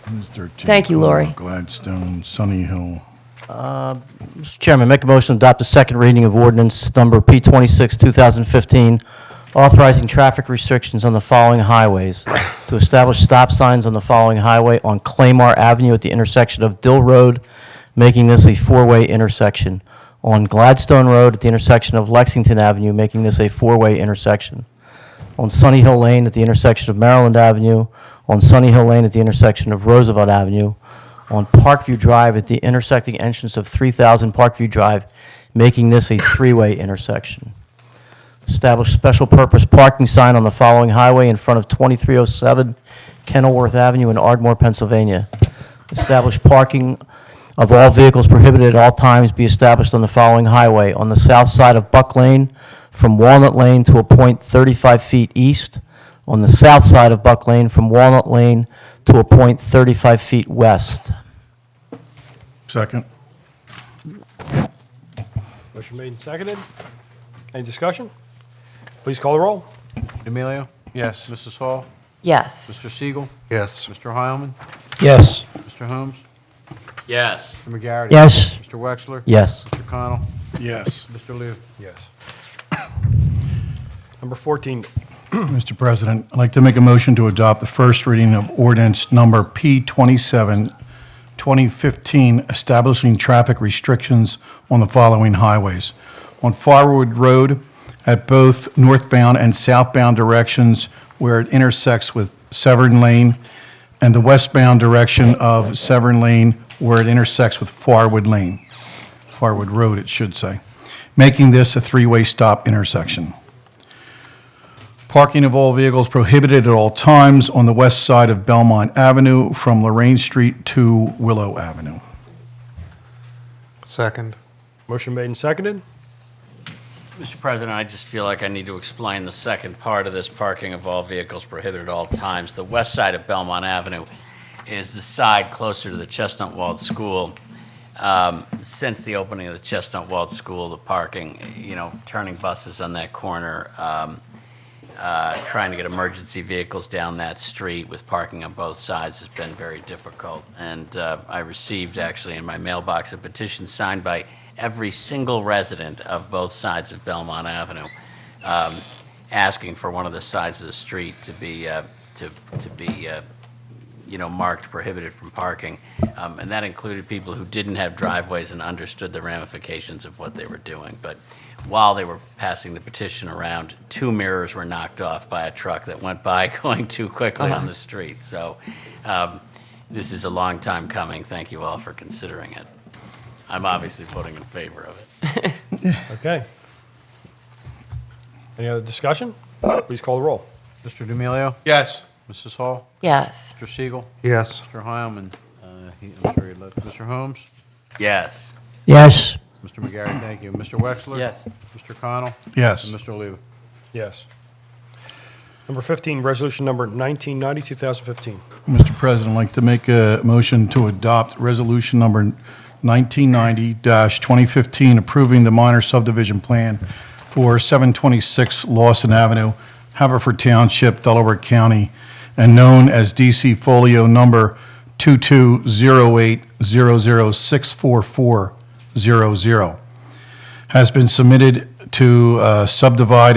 Who's 13? Thank you, Lori. Gladstone, Sunny Hill. Mr. Chairman, make a motion to adopt the second reading of ordinance number P26, 2015, authorizing traffic restrictions on the following highways: to establish stop signs on the following highway on Claymore Avenue at the intersection of Dill Road, making this a four-way intersection; on Gladstone Road at the intersection of Lexington Avenue, making this a four-way intersection; on Sunny Hill Lane at the intersection of Maryland Avenue; on Sunny Hill Lane at the intersection of Roosevelt Avenue; on Parkview Drive at the intersecting entrance of 3000 Parkview Drive, making this a three-way intersection. Establish special purpose parking sign on the following highway in front of 2307 Kenilworth Avenue in Ardmore, Pennsylvania. Establish parking of all vehicles prohibited at all times be established on the following highway: on the south side of Buck Lane from Walnut Lane to a point 35 feet east; on the south side of Buck Lane from Walnut Lane to a point 35 feet west. Second. Motion made and seconded. Any discussion? Please call the roll. D'Amelio? Yes. Mrs. Hall? Yes. Mr. Siegel? Yes. Mr. Heilman? Yes. Mr. Holmes? Yes. Mr. McGarity? Yes. Mr. Wexler? Yes. Mr. Connell? Yes. Mr. Liu? Yes. Number 14. Mr. President, I'd like to make a motion to adopt the first reading of ordinance number P27, 2015, establishing traffic restrictions on the following highways: on Farwood Road at both northbound and southbound directions where it intersects with Severn Lane, and the westbound direction of Severn Lane where it intersects with Farwood Lane. Farwood Road, it should say, making this a three-way stop intersection. Parking of all vehicles prohibited at all times on the west side of Belmont Avenue from Lorraine Street to Willow Avenue. Second. Motion made and seconded. Mr. President, I just feel like I need to explain the second part of this: parking of all vehicles prohibited at all times. The west side of Belmont Avenue is the side closer to the Chestnut Walled School. Since the opening of the Chestnut Walled School, the parking, turning buses on that corner, trying to get emergency vehicles down that street with parking on both sides has been very difficult. And I received, actually, in my mailbox, a petition signed by every single resident of both sides of Belmont Avenue, asking for one of the sides of the street to be marked prohibited from parking. And that included people who didn't have driveways and understood the ramifications of what they were doing. But while they were passing the petition around, 2 mirrors were knocked off by a truck that went by going too quickly on the street. So this is a long time coming. Thank you all for considering it. I'm obviously voting in favor of it. Okay. Any other discussion? Please call the roll. Mr. D'Amelio? Yes. Mrs. Hall? Yes. Mr. Siegel? Yes. Mr. Heilman? I'm sure he left. Mr. Holmes? Yes. Yes. Mr. McGarry, thank you. Mr. Wexler? Yes. Mr. Connell? Yes. And Mr. Liu? Yes. Number 15, resolution number 1990, 2015. Mr. President, I'd like to make a motion to adopt resolution number 1990-2015, approving the minor subdivision plan for 726 Lawson Avenue, Haverford Township, Delaware County, and known as DC Folio number 220800644400, has been submitted to subdivide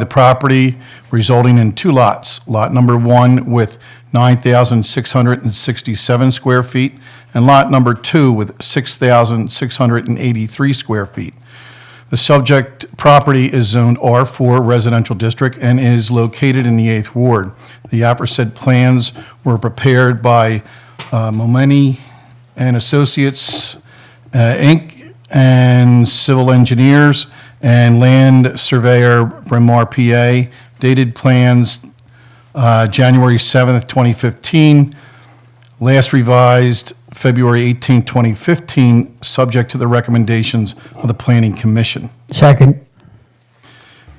the property, resulting in 2 lots. Lot number 1 with 9,667 square feet, and lot number 2 with 6,683 square feet. The subject property is zoned R4 Residential District and is located in the 8th Ward. The aforesaid plans were prepared by Momeni and Associates, Inc., and civil engineers and land surveyor Bryn Mawr, PA. Dated plans January 7th, 2015. Last revised February 18, 2015, subject to the recommendations of the Planning Commission. Second.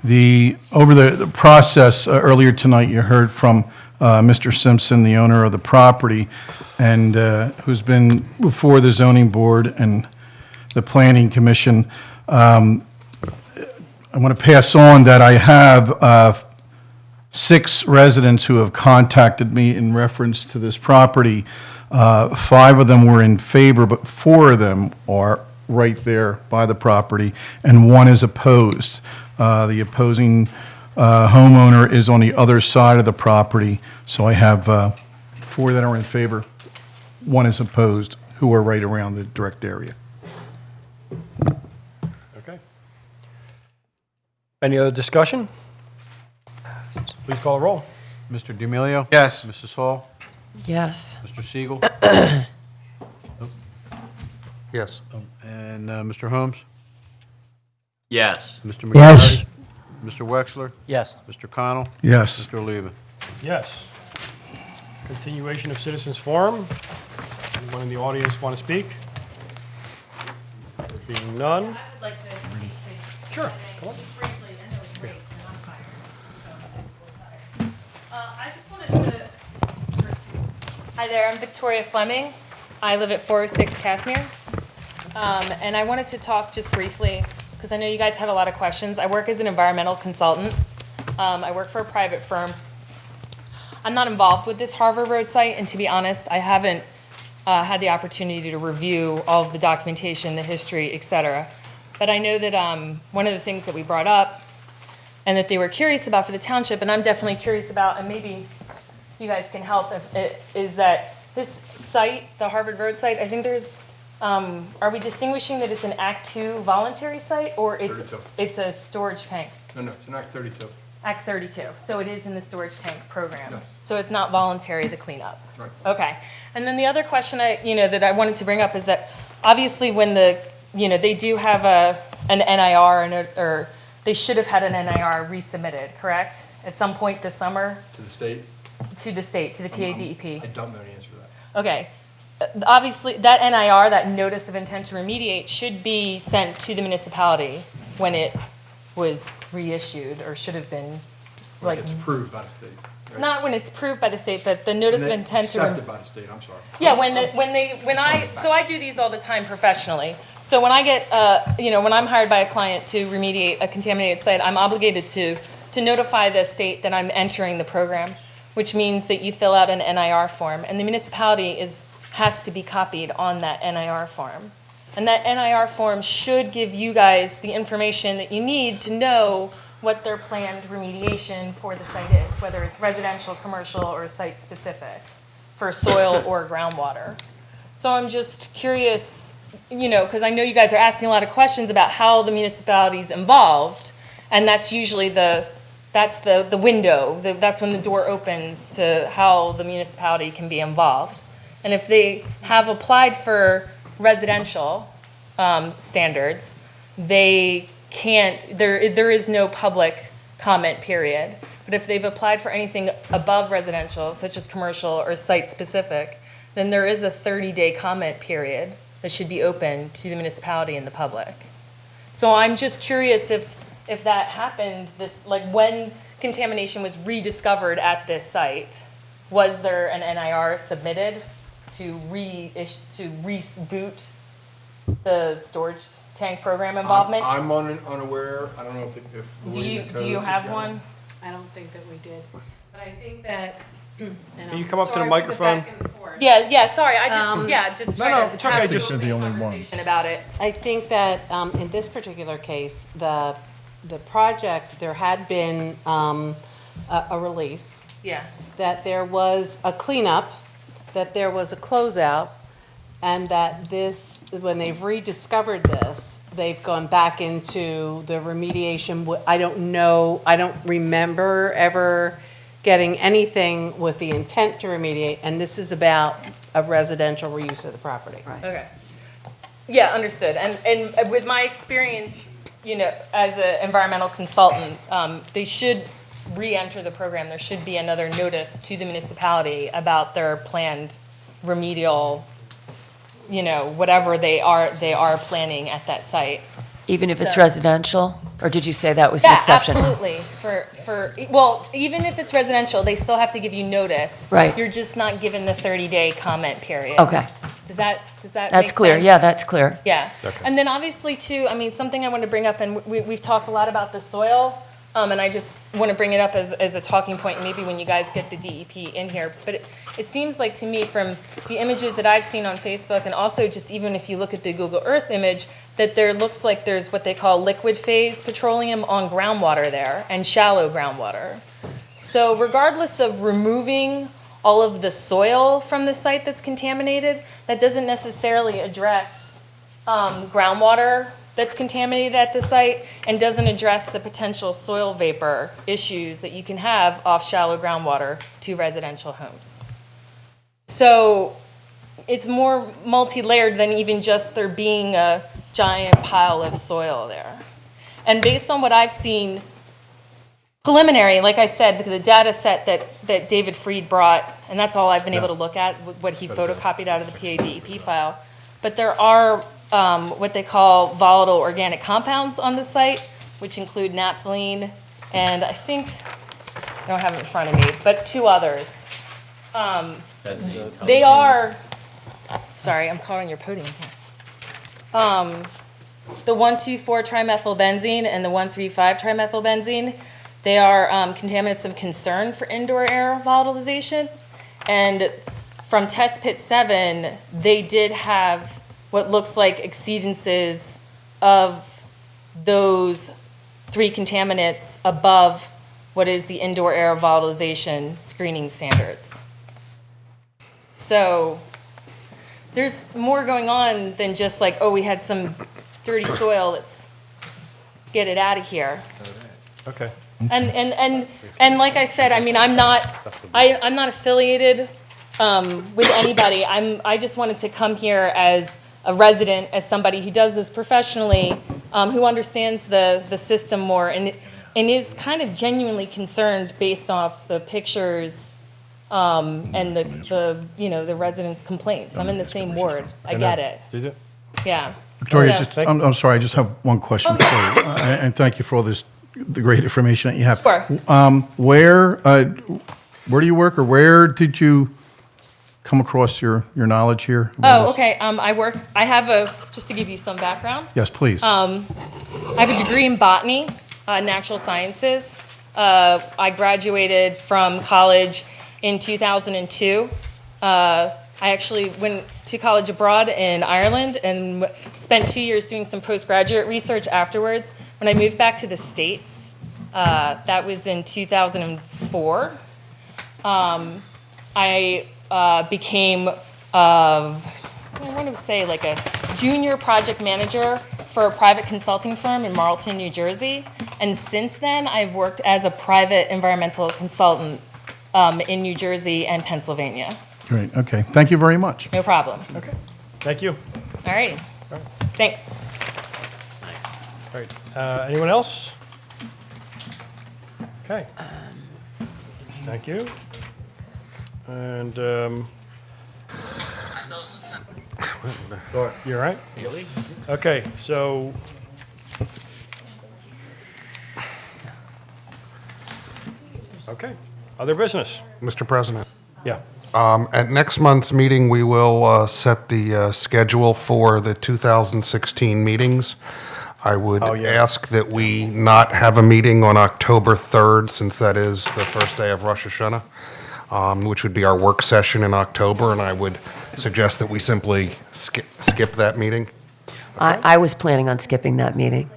Over the process, earlier tonight, you heard from Mr. Simpson, the owner of the property, and who's been before the Zoning Board and the Planning Commission. I want to pass on that I have 6 residents who have contacted me in reference to this property. 5 of them were in favor, but 4 of them are right there by the property, and 1 is opposed. The opposing homeowner is on the other side of the property, so I have 4 that are in favor, 1 is opposed, who are right around the direct area. Okay. Any other discussion? Please call a roll. Mr. D'Amelio? Yes. Mrs. Hall? Yes. Mr. Siegel? Yes. And Mr. Holmes? Yes. Mr. Yes. McCarty? Mr. Wexler? Yes. Mr. Connell? Yes. Mr. Oliva? Yes. Continuation of citizens forum. Anyone in the audience want to speak? There being none. I would like to speak, please. Sure, come on. Just briefly, I know it's late and I'm tired, so I'm tired. I just wanted to, hi there, I'm Victoria Fleming. I live at 406 Cathmere. And I wanted to talk just briefly, because I know you guys have a lot of questions. I work as an environmental consultant. I work for a private firm. I'm not involved with this Harvard Road site, and to be honest, I haven't had the opportunity to review all of the documentation, the history, et cetera. But I know that one of the things that we brought up and that they were curious about for the township, and I'm definitely curious about, and maybe you guys can help, is that this site, the Harvard Road site, I think there's, are we distinguishing that it's an Act 2 voluntary site, or it's a storage tank? No, it's an Act 32. Act 32, so it is in the storage tank program. Yes. So it's not voluntary, the cleanup? Right. Okay. And then the other question that I wanted to bring up is that obviously when they do have an NIR, or they should have had an NIR resubmitted, correct? At some point this summer? To the state? To the state, to the PADEP? I don't know the answer to that. Okay. Obviously, that NIR, that notice of intent to remediate, should be sent to the municipality when it was reissued, or should have been, Like it's approved by the state. Right? not when it's approved by the state, but the notice of intent to. Accepted by the state, I'm sorry. Yeah, so I do these all the time professionally. So when I get, when I'm hired by a client to remediate a contaminated site, I'm obligated to notify the state that I'm entering the program, which means that you fill out an NIR form, and the municipality has to be copied on that NIR form. And that NIR form should give you guys the information that you need to know what their planned remediation for the site is, whether it's residential, commercial, or site-specific for soil or groundwater. So I'm just curious, because I know you guys are asking a lot of questions about how the municipality's involved, and that's usually that's the window, that's when the door opens to how the municipality can be involved. And if they have applied for residential standards, they can't, there is no public comment period. But if they've applied for anything above residential, such as commercial or site-specific, then there is a 30-day comment period that should be open to the municipality and the public. So I'm just curious if that happened, when contamination was rediscovered at this site, was there an NIR submitted to reboot the storage tank program involvement? I'm unaware. I don't know if Do you have one? I don't think that we did. But I think that, and Can you I'm come up to the sorry for microphone? back and forth. Yeah, sorry, I just No, trying it's to okay, have just- an You're the open only one. conversation about it. I think that in this particular case, the project, there had been a release, Yeah. that there was a cleanup, that there was a closeout, and that when they've rediscovered this, they've gone back into the remediation. I don't remember ever getting anything with the intent to remediate, and this is about a residential reuse of the property. Okay. Yeah, understood. And with my experience, as an environmental consultant, they should re-enter the program. There should be another notice to the municipality about their planned remedial, whatever they are planning at that site. Even if it's So- residential? Or did you say that was an Yeah, exception? absolutely. Well, even if it's residential, they still have to give you notice. Right. You're just not given the 30-day comment period. Okay, Does that that's make clear. sense? Yeah, that's clear. Yeah. And then obviously too, something I want to bring up, and we've talked a lot about the soil. And I just want to bring it up as a talking point, maybe when you guys get the DEP in here. But it seems like to me, from the images that I've seen on Facebook, and also just even if you look at the Google Earth image, that there looks like there's what they call liquid phase petroleum on groundwater there, and shallow groundwater. So regardless of removing all of the soil from the site that's contaminated, that doesn't necessarily address groundwater that's contaminated at the site, and doesn't address the potential soil vapor issues that you can have off shallow groundwater to residential homes. So it's more multi-layered than even just there being a giant pile of soil there. And based on what I've seen, preliminary, like I said, the data set that David Freed brought, and that's all I've been able to look at, what he photocopied out of the PADEP file. But there are what they call volatile organic compounds on the site, which include naphthalene, and I think, I don't have it in front of me, but two others. They are, sorry, I'm calling your podium here. The 1,2,4-trimethylbenzene and the 1,3,5-trimethylbenzene, they are contaminants of concern for indoor air volatilization. And from test pit 7, they did have what looks like exceedances of those 3 contaminants above what is the indoor air volatilization screening standards. So there's more going on than just like, oh, we had some dirty soil, let's get it out of here. Okay. And like I said, I mean, I'm not affiliated with anybody. I just wanted to come here as a resident, as somebody who does this professionally, who understands the system more, and is kind of genuinely concerned based off the pictures and the residents' complaints. I'm in the same ward. I get it. Is it? Yeah. Victoria, So- I'm sorry, I just have one question for you. And thank you for all the great information that you have. Sure. Where do you work, or where did you come across your knowledge here? about Oh, this? okay. Just to give you some background. Yes, please. I have a degree in botany, natural sciences. I graduated from college in 2002. I actually went to college abroad in Ireland and spent 2 years doing some postgraduate research afterwards. When I moved back to the States, that was in 2004, I became, I want to say like a junior project manager for a private consulting firm in Marlton, New Jersey. And since then, I've worked as a private environmental consultant in New Jersey and Pennsylvania. Great, okay. Thank you very much. No problem. Okay. Thank you. All right. Thanks. All right. Anyone else? Okay. Thank you. And you all right? Okay, so okay. Other business? Mr. President. Yeah. At next month's meeting, we will set the schedule for the 2016 meetings. I would ask that we not have a meeting on October 3rd, since that is the first day of Rosh Hashanah, which would be our work session in October, and I would suggest that we simply skip that meeting. I was planning on skipping that meeting.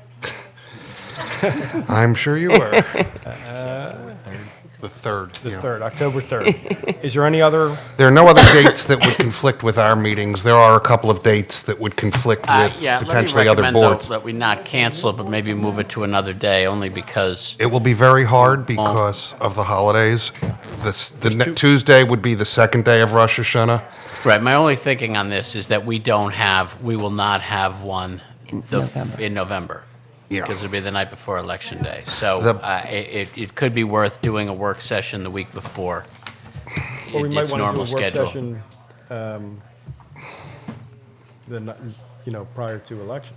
I'm sure you were. The 3rd. The 3rd, October 3rd. Is there any other? There are no other dates that would conflict with our meetings. There are a couple of dates that would conflict with Yeah, let me potentially other recommend, though, boards. that we not cancel it, but maybe move it to another day, only because, It will be very hard because of the holidays. Tuesday would be the second day of Rosh Hashanah. right, my only thinking on this is that we will not have one in November. Yeah. Because it'll be the night before Election Day. So it could be worth doing a work session the week before Or we might its want to normal do a work schedule. session, prior to election,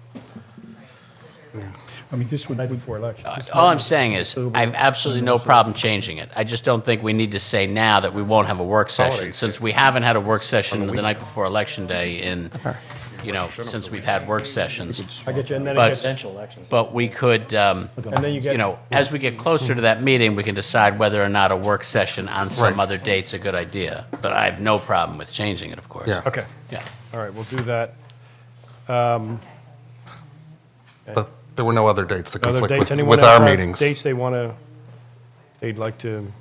I mean, this would night before election. All I'm saying is, I have absolutely no problem changing it. I just don't think we need to say now that we won't have a work session, Holidays. since we haven't had a work session the night before Election Day in since we've had work sessions. I get you, and then it But, gets, Presidential elections. but we could, and then you get, as we get closer to that meeting, we can decide whether or not a work session on some Right. other date's a good idea. But I have no problem with changing it, of course. Yeah. okay, Yeah. all right, we'll do that. But there were no other dates that Other conflict dates, with, anyone with else our have meetings. dates they'd like to,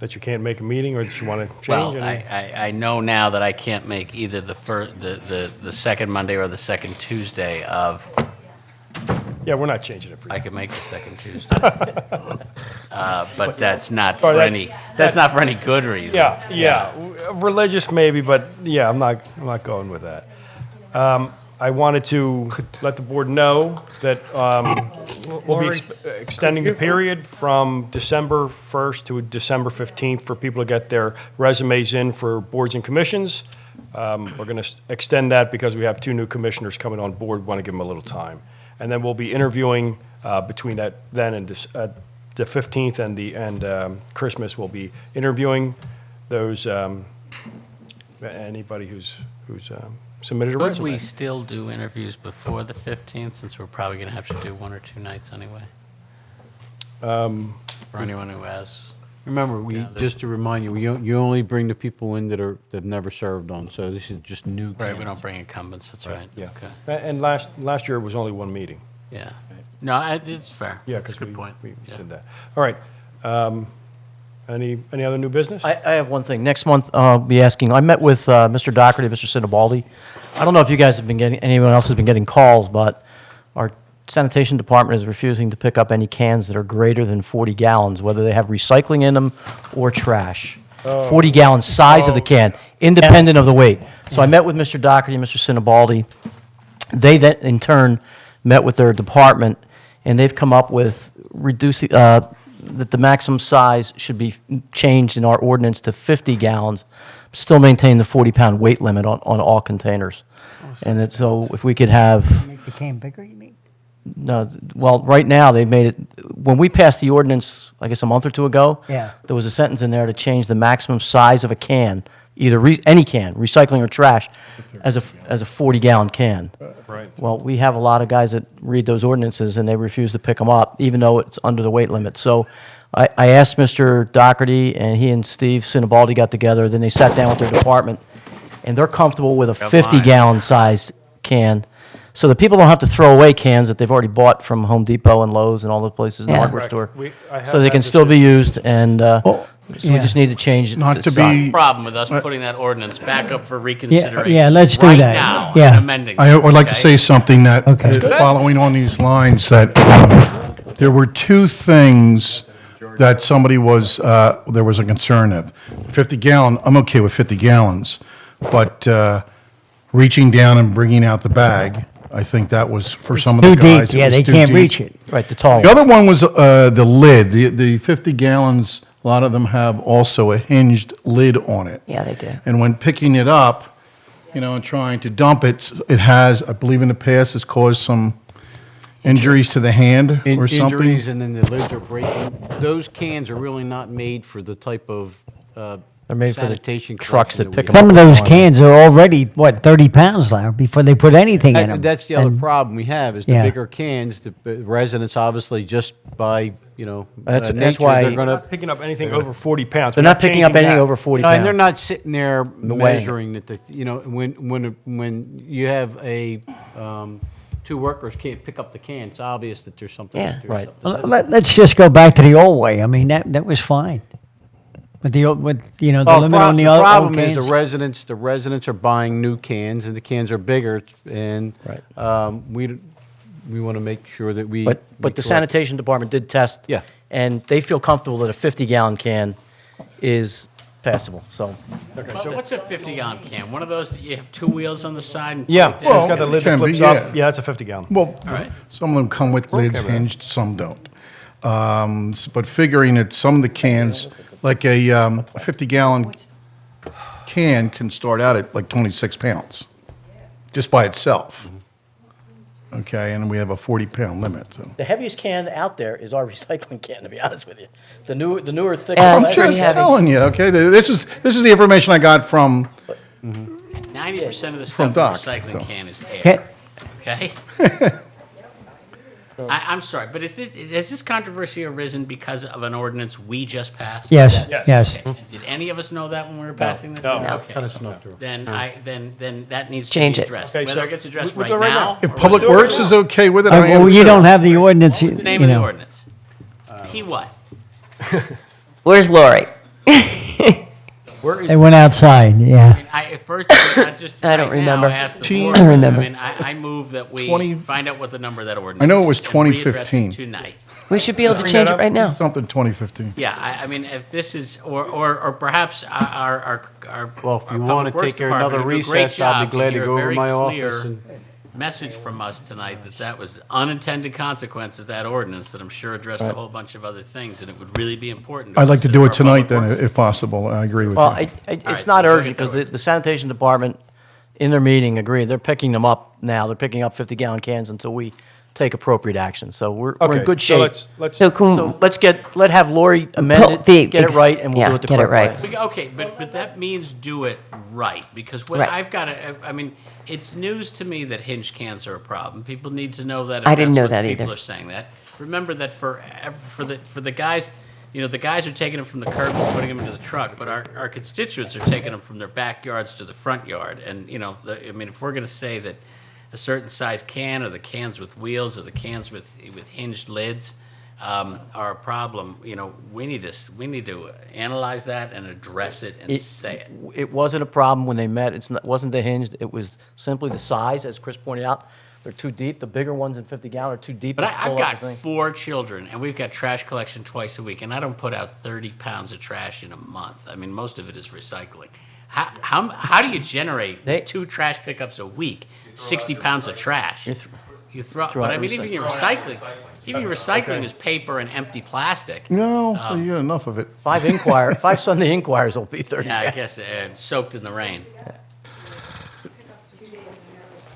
that you can't make a meeting, or that you want to Well, change? I know now that I can't make either the second Monday or the second Tuesday of, Yeah, we're not changing it for I you. could make the second Tuesday. But that's not Sorry, for that's- that's not for any good reason. Yeah. Religious maybe, but yeah, I'm not going with that. I wanted to let the board know that we'll be extending the period from December 1st to December 15th for people to get their resumes in for boards and commissions. We're going to extend that because we have 2 new commissioners coming on board, want to give them a little time. And then we'll be interviewing between that then and the 15th and Christmas. We'll be interviewing those anybody who's submitted a Would resume. we still do interviews before the 15th, since we're probably going to have to do 1 or 2 nights anyway? For anyone who has, Remember, just to remind you, you only bring the people in that have never served on, so this is just new. right, we candidates. don't bring incumbents, that's right. Yeah. Okay, And last year it was only 1 meeting. yeah. No, it's fair. Yeah, That's because a good point. we Yeah. did that. All right. Any other new business? I have one thing. Next month, I'll be asking, I met with Mr. Doherty, Mr. Sinibaldi. I don't know if you guys have been getting, anyone else has been getting calls, but our sanitation department is refusing to pick up any cans that are greater than 40 gallons, whether they have recycling in them or trash. 40-gallon size of the can, independent of the weight. So I met with Mr. Doherty and Mr. Sinibaldi. They then, in turn, met with their department, and they've come up with reducing, that the maximum size should be changed in our ordinance to 50 gallons, still maintain the 40-pound weight limit on all containers. And so if we could have, Make the can bigger, you mean? no, well, right now, they've made it, when we passed the ordinance, I guess a month or 2 ago, Yeah. there was a sentence in there to change the maximum size of a can, either any can, recycling or trash, as a 40-gallon can. Right. Well, we have a lot of guys that read those ordinances, and they refuse to pick them up, even though it's under the weight limit. So I asked Mr. Doherty, and he and Steve Sinibaldi got together, then they sat down with their department, and they're comfortable with a 50-gallon sized can, so that people don't have to throw away cans that they've already bought from Home Depot and Lowe's and all the places in the Yeah. hardware Correct. store. I have So they that can still be used, and so we yeah. just need to change it Not to to size. be, Problem with us putting that ordinance back up for reconsideration. yeah, let's do right that. now, Yeah. and amending. I would like to okay? say something that, Okay. following on these lines, that there were 2 things that somebody was, there was a concern of. 50 gallon, I'm okay with 50 gallons, but reaching down and bringing out the bag, I think that was, for some of the Too guys. deep, it yeah, was they too can't deep. reach it. Right, the tall The one. other one was the lid. The 50 gallons, a lot of them have also a hinged lid on it. Yeah, they do. And when picking it up, and trying to dump it, it has, I believe in the past, has caused some injuries to the hand or something. Injuries, and then the lids are breaking. Those cans are really not made for the type of They're made for the sanitation trucks collection that pick we 'em have. up. Some of those cans are already, 30 pounds now before they put anything in them. That's the other problem we have, is the Yeah. bigger cans, the residents obviously just by, That's nature, why- they're We're gonna. not picking up anything over 40 pounds. They're We're not picking up changing anything that. over 40 No, pounds. and they're not sitting there weighing it. measuring that, when you have 2 workers can't pick up the can, it's obvious that there's something. Yeah. there's Right. something- Let's just go back to the old way. I mean, that was fine. With the limit on the old problem cans. is the residents are buying new cans, and the cans are bigger, and Right. we want to make sure that we. But we the correct- sanitation department did test. Yeah. And they feel comfortable that a 50-gallon can is passable, so. Well, what's a 50-gallon can? One of those that you have 2 wheels on the side? And Yeah, put it down? it's got the lid that can be, flips up. yeah. Yeah, it's a 50 gallon. Well, All right. some of them come with lids hinged, some don't. But figuring that some of the cans, like a 50-gallon can start out at like 26 pounds, just by itself. Okay, and we have a 40-pound limit, so. The heaviest can out there is our recycling can, to be honest with you. The newer thick. Yeah, I'm it's pretty just heavy. telling you, okay? This is the information I got from, Now 90% of the From stuff in the Doc, recycling so. can is Can- air, okay? I'm sorry, but has this controversy arisen because of an ordinance we just passed? Yes, yes. Okay. Did any of us know that when we were passing this? No. Okay. Kind of snuck through. Then then that needs to Change be it. addressed. Okay, Whether so it gets addressed we'll right do it right now. now. If or Public whether- Works is okay with it, I am Well, you too. don't have the ordinance, What's the name you of the know. ordinance? He what? Where's Lori? Where is, They went outside, yeah. At first, I just I don't right now remember. asked the Teen- board. I remember. I move that we 20 find out what the number of that ordinance. I know it was is and readdress it 2015. Tonight. We should be able to Bring change that it up. right now. Something 2015. Yeah, I mean, if this is, or perhaps our. Well, if our you Public wanna Works take Department another who do a great recess, I'll be job, can glad to hear a go over very my clear office and- Message from us tonight that was unintended consequence of that ordinance that I'm sure addressed a whole bunch of other things, and it would really be important. I'd like us to and do our it tonight Public then, Works. if possible. I agree with Well, you. it's right, not we'll urgent, get because to the sanitation department, in their meeting, agreed, they're picking them up now, they're picking up 50-gallon cans until we take appropriate action, so we're okay, in good so shape. let's, So can, So let's have Lori amend it, get it right, and we'll do it the get it correct right. way. Okay, but that means do it right, because what Right. I've got to, I mean, it's news to me that hinge cans are a problem. People need to know that. If I didn't that's know what that people either. are saying that. Remember that for the guys, you know, the guys are taking them from the curb and putting them into the truck, but our constituents are taking them from their backyards to the front yard. And, you know, I mean, if we're going to say that a certain size can, or the cans with wheels, or the cans with hinged lids, are a problem, you know, we need to analyze that and address it and say it. It wasn't a problem when they met, it wasn't the hinged, it was simply the size, as Chris pointed out. They're too deep, the bigger ones in 50-gallon are too deep But to I've pull up got the thing. 4 children, and we've got trash collection twice a week, and I don't put out 30 pounds of trash in a month. I mean, most of it is recycling. How do you generate 2 trash pickups a week, 60 pounds of trash? You throw, throw but out I mean, even your recycling is paper and empty plastic. No, you get enough of it. 5 Sunday Inquires will be 30 Yeah, I cans. guess soaked in the rain.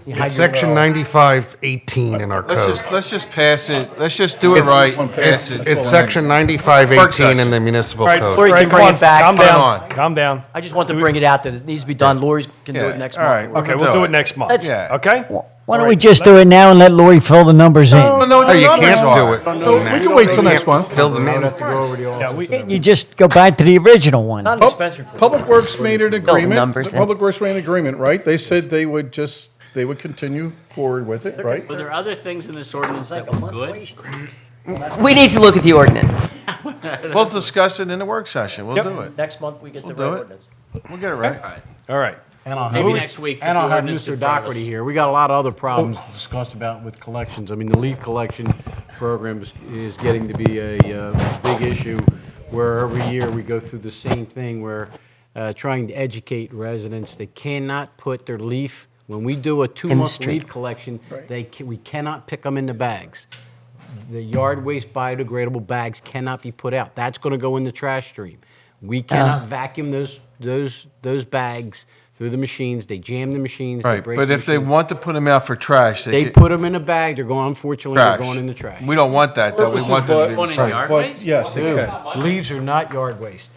It's section 9518 in our code. Let's just pass it. Let's just do it right. Pass it. It's section 9518 in the municipal all right, code. Lori all right, can come bring on, it back. Calm Put it down, on. calm down. I just want to bring it out that it needs to be done. Lori can do Yeah, it next all right. month. Okay, We'll we'll do do it. it next month. Let's- Yeah. Okay? Why don't we just do it now and let Lori fill the numbers in? No, No, you numbers can't are. do it. No, we can wait till next month. Fill them I would in. have to go over the Yeah, office. we, You just go back to the original one. Not an expense report. Public Works made an agreement. numbers in. Public Works made an agreement, right? They said they would continue forward with it, right? Were there other things in this ordinance that were good? We need to look at the ordinance. We'll discuss it in the work session. We'll Yep. do it. Next month, we get the We'll do right it. ordinance. We'll get it right. all right. And I'll Maybe have, next week. and the I'll have ordinance Mr. in front of us. Doherty here. We got a lot of other problems to discuss about with collections. I mean, the leaf collection program is getting to be a big issue, where every year we go through the same thing, where trying to educate residents, they cannot put their leaf, when we do a 2-month street. leaf collection, we cannot pick them in the bags. The yard waste biodegradable bags cannot be put out. That's going to go in the trash stream. We cannot vacuum those bags through the machines. They jam the machines. Right, break but the if they machines. want to put them out for trash, They can- put them in a bag. They're going. Unfortunately, trash. they're going in the trash. We don't want that, though. We want them to be Going in recycled. yard But waste? yes, it Dude, can. leaves are not yard waste.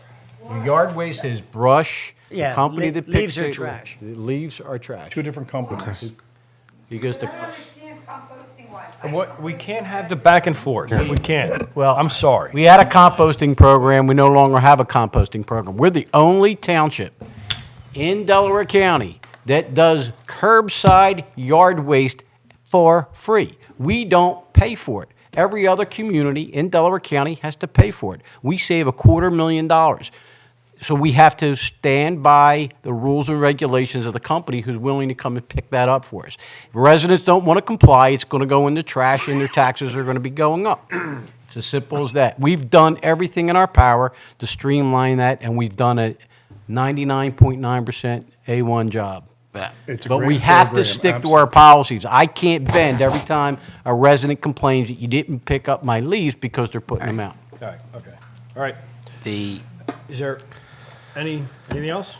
Yard waste is brush. Yeah, the company that picks leaves are it- trash. the leaves are trash. Two different companies. Because the What, we can't have the back and forth. We can't. Well, I'm sorry. we had a composting program. We no longer have a composting program. We're the only township in Delaware County that does curbside yard waste for free. We don't pay for it. Every other community in Delaware County has to pay for it. We save $250,000. So we have to stand by the rules and regulations of the company who's willing to come and pick that up for us. If residents don't want to comply, it's going to go in the trash and their taxes are going to be going up. It's as simple as that. We've done everything in our power to streamline that, and we've done a 99.9% A1 job. It's a But we great have to program, stick to our policies. I can't bend every time a resident complains that you didn't pick up my leaves because they're putting them out. All right, okay. All right. The Is there anything else?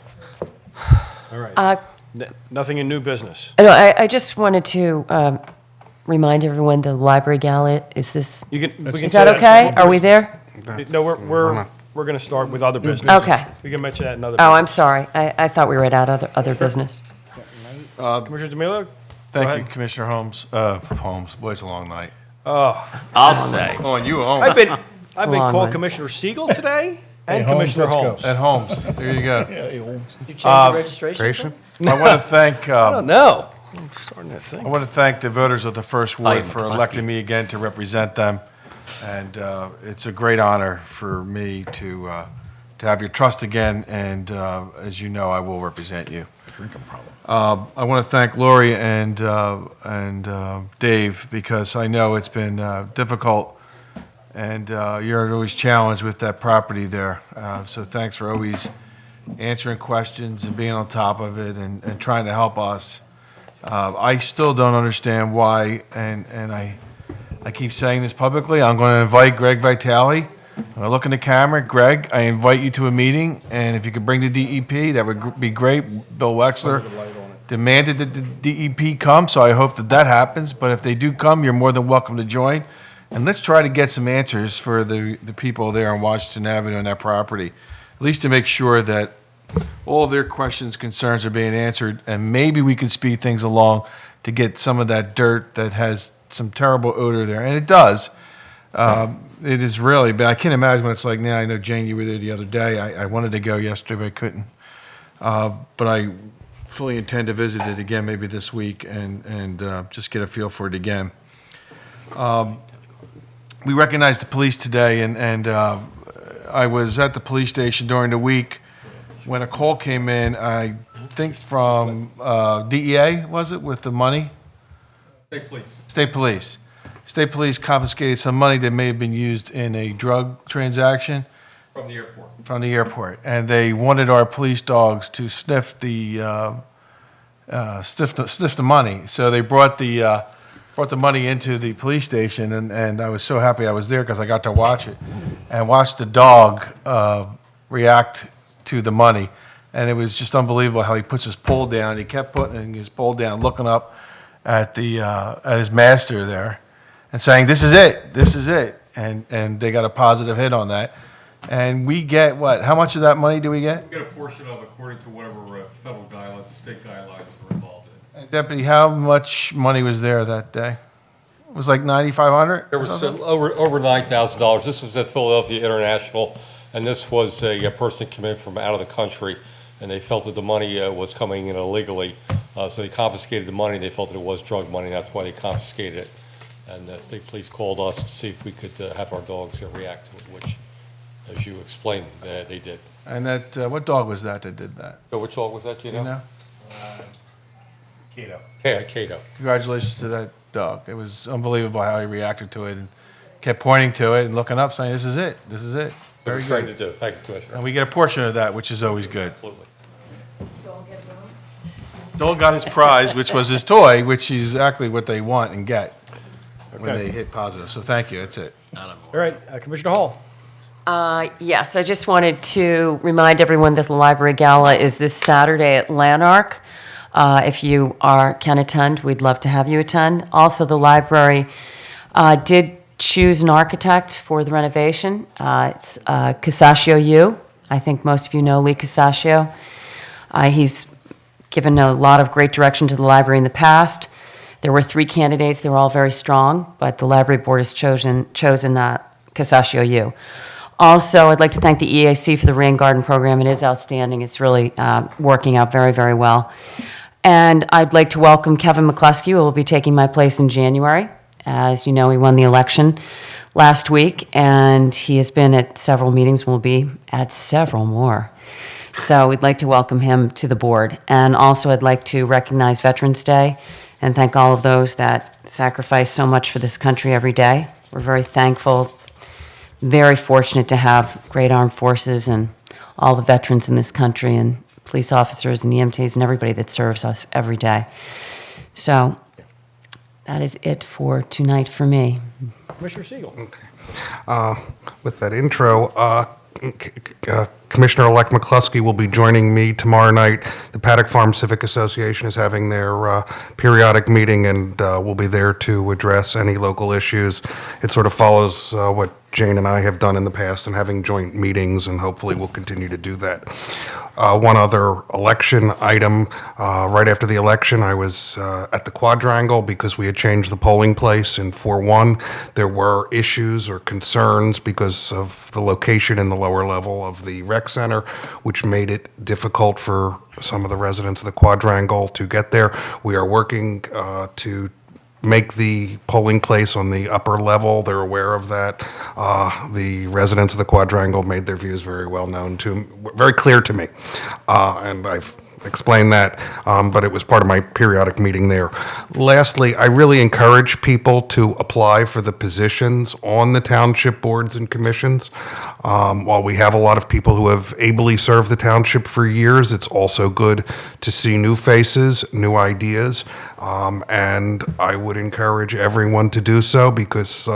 All right. Nothing in new business. No, I just wanted to remind everyone the library gala, is this, You can, we can is say that okay? We'll Are we there? No, we're going to start with other business. Okay. We can mention that in other Oh, business. I'm sorry. I thought we were at other business. Commissioner D'Amelio? Thank Go you, ahead. Commissioner Holmes. Holmes, boy, it's a long night. I'll say. Oh, and you, Holmes. I've been long called one. Commissioner Siegel today and Holmes, Commissioner let's go. Holmes. And Holmes. There you go. You changed the registration? Registration? I want to thank. I don't know. I'm starting to think. I want to thank the voters of the First Ward Ivan for McCluskey. electing me again to represent them. And it's a great honor for me to have your trust again. And as you know, I will represent you. Drinking problem. I want to thank Lori and Dave because I know it's been difficult and you're always challenged with that property there. So thanks for always answering questions and being on top of it and trying to help us. I still don't understand why, and I keep saying this publicly. I'm going to invite Greg Vitale. I'm going to look in the camera. Greg, I invite you to a meeting, and if you could bring the DEP, that would be great. Bill Wexler demanded that the DEP come, so I hope that happens. But if they do come, you're more than welcome to join. And let's try to get some answers for the people there on Washington Avenue on that property, at least to make sure that all of their questions, concerns are being answered, and maybe we can speed things along to get some of that dirt that has some terrible odor there, and it does. It is really bad. I can't imagine what it's like now. I know, Jane, you were there the other day. I wanted to go yesterday, but I couldn't. But I fully intend to visit it again maybe this week and just get a feel for it again. We recognized the police today, and I was at the police station during the week when a call came in, I think from DEA, was it, with the money? State police. State police. State police confiscated some money that may have been used in a drug transaction From the airport. from the airport, and they wanted our police dogs to sniff the money. So they brought the money into the police station, and I was so happy I was there because I got to watch it and watch the dog react to the money, and it was just unbelievable how he puts his pole down. He kept putting his pole down, looking up at his master there, and saying, "This is it, this is it." And they got a positive hit on that. And we get what? How much of that money do we get? We get a portion of, according to whatever federal guidelines, state guidelines are involved in. And Deputy, how much money was there that day? It was like $9,500? There was over $9,000. This was at Philadelphia International, and this was a person that came in from out of the country, and they felt that the money was coming in illegally. So they confiscated the money. They felt that it was drug money. That's why they confiscated it. And the state police called us to see if we could have our dogs react to it, which, as you explained, they did. And that, what dog was that did that? So which dog was that, do you Do you know? know? Cato. Cato. Congratulations to that dog. It was unbelievable how he reacted to it and kept pointing to it and looking up, saying, "This is it, this is it." Very Very trying to good. do. Thank you, Commissioner. And we get a portion of that, which is always good. Absolutely. Dole got his prize, which was his toy, which is exactly what they want and get when Okay. they hit positive. So thank you, that's it. All right, Commissioner Hall. Yes, I just wanted to remind everyone that the Library Gala is this Saturday at Lanark. If you can attend, we'd love to have you attend. Also, the library did choose an architect for the renovation. It's Casaccio U. I think most of you know Lee Casaccio. He's given a lot of great direction to the library in the past. There were 3 candidates. They were all very strong, but the library board has chosen Casaccio U. Also, I'd like to thank the EAC for the Rain Garden program. It is outstanding. It's really working out very, very well. And I'd like to welcome Kevin McCluskey, who will be taking my place in January. As you know, he won the election last week, and he has been at several meetings, will be at several more. So we'd like to welcome him to the board. And also, I'd like to recognize Veterans Day and thank all of those that sacrifice so much for this country every day. We're very thankful, very fortunate to have great armed forces and all the veterans in this country and police officers and EMTs and everybody that serves us every day. So that is it for tonight for me. Commissioner Siegel. With that intro, Commissioner-elect McCluskey will be joining me tomorrow night. The Paddock Farm Civic Association is having their periodic meeting, and we'll be there to address any local issues. It sort of follows what Jane and I have done in the past and having joint meetings, and hopefully we'll continue to do that. One other election item, right after the election, I was at the Quadrangle because we had changed the polling place in 4-1. There were issues or concerns because of the location in the lower level of the rec center, which made it difficult for some of the residents of the Quadrangle to get there. We are working to make the polling place on the upper level. They're aware of that. The residents of the Quadrangle made their views very well known to, very clear to me, and I've explained that, but it was part of my periodic meeting there. Lastly, I really encourage people to apply for the positions on the township boards and commissions. While we have a lot of people who have ably served the township for years, it's also good to see new faces, new ideas, and I would encourage everyone to do so because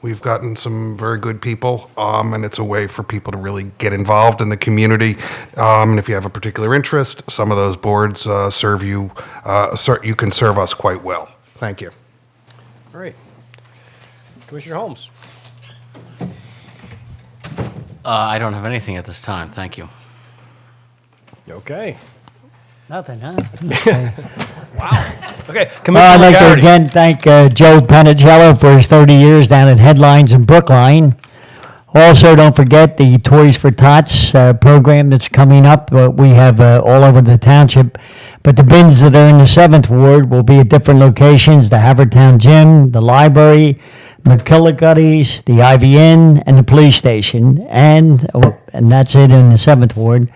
we've gotten some very good people, and it's a way for people to really get involved in the community. And if you have a particular interest, some of those boards serve you, you can serve us quite well. Thank you. Great. Commissioner Holmes? I don't have anything at this time, thank you. Okay. Nothing, huh? Okay, Well, Commissioner I'd like to McGarity. again thank Joe Panicello for his 30 years down at Headlines in Brookline. Also, don't forget the Toys for Tots program that's coming up. We have all over the township. But the bins that are in the 7th Ward will be at different locations, the Haverford Town Gym, the library, McKillicuddy's, the IVN, and the police station. And that's it in the 7th Ward.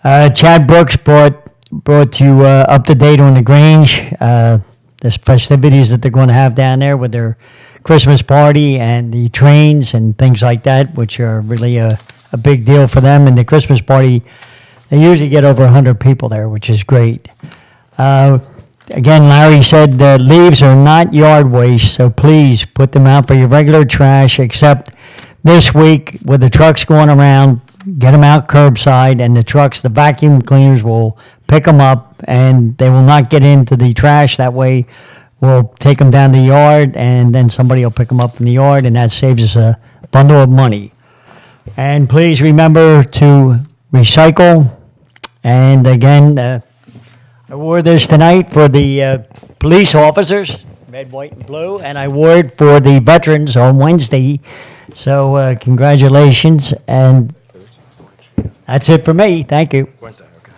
Chad Brooks brought you up to date on the Grange, the festivities that they're going to have down there with their Christmas party and the trains and things like that, which are really a big deal for them. And the Christmas party, they usually get over 100 people there, which is great. Again, Larry said the leaves are not yard waste, so please put them out for your regular trash, except this week with the trucks going around, get them out curbside, and the trucks, the vacuum cleaners will pick them up, and they will not get into the trash. That way, we'll take them down the yard, and then somebody will pick them up from the yard, and that saves us a bundle of money. And please remember to recycle. And again, I wore this tonight for the police officers, red, white, and blue, and I wore it for the veterans on Wednesday. So congratulations, and that's it for me. Thank you. Wednesday, okay.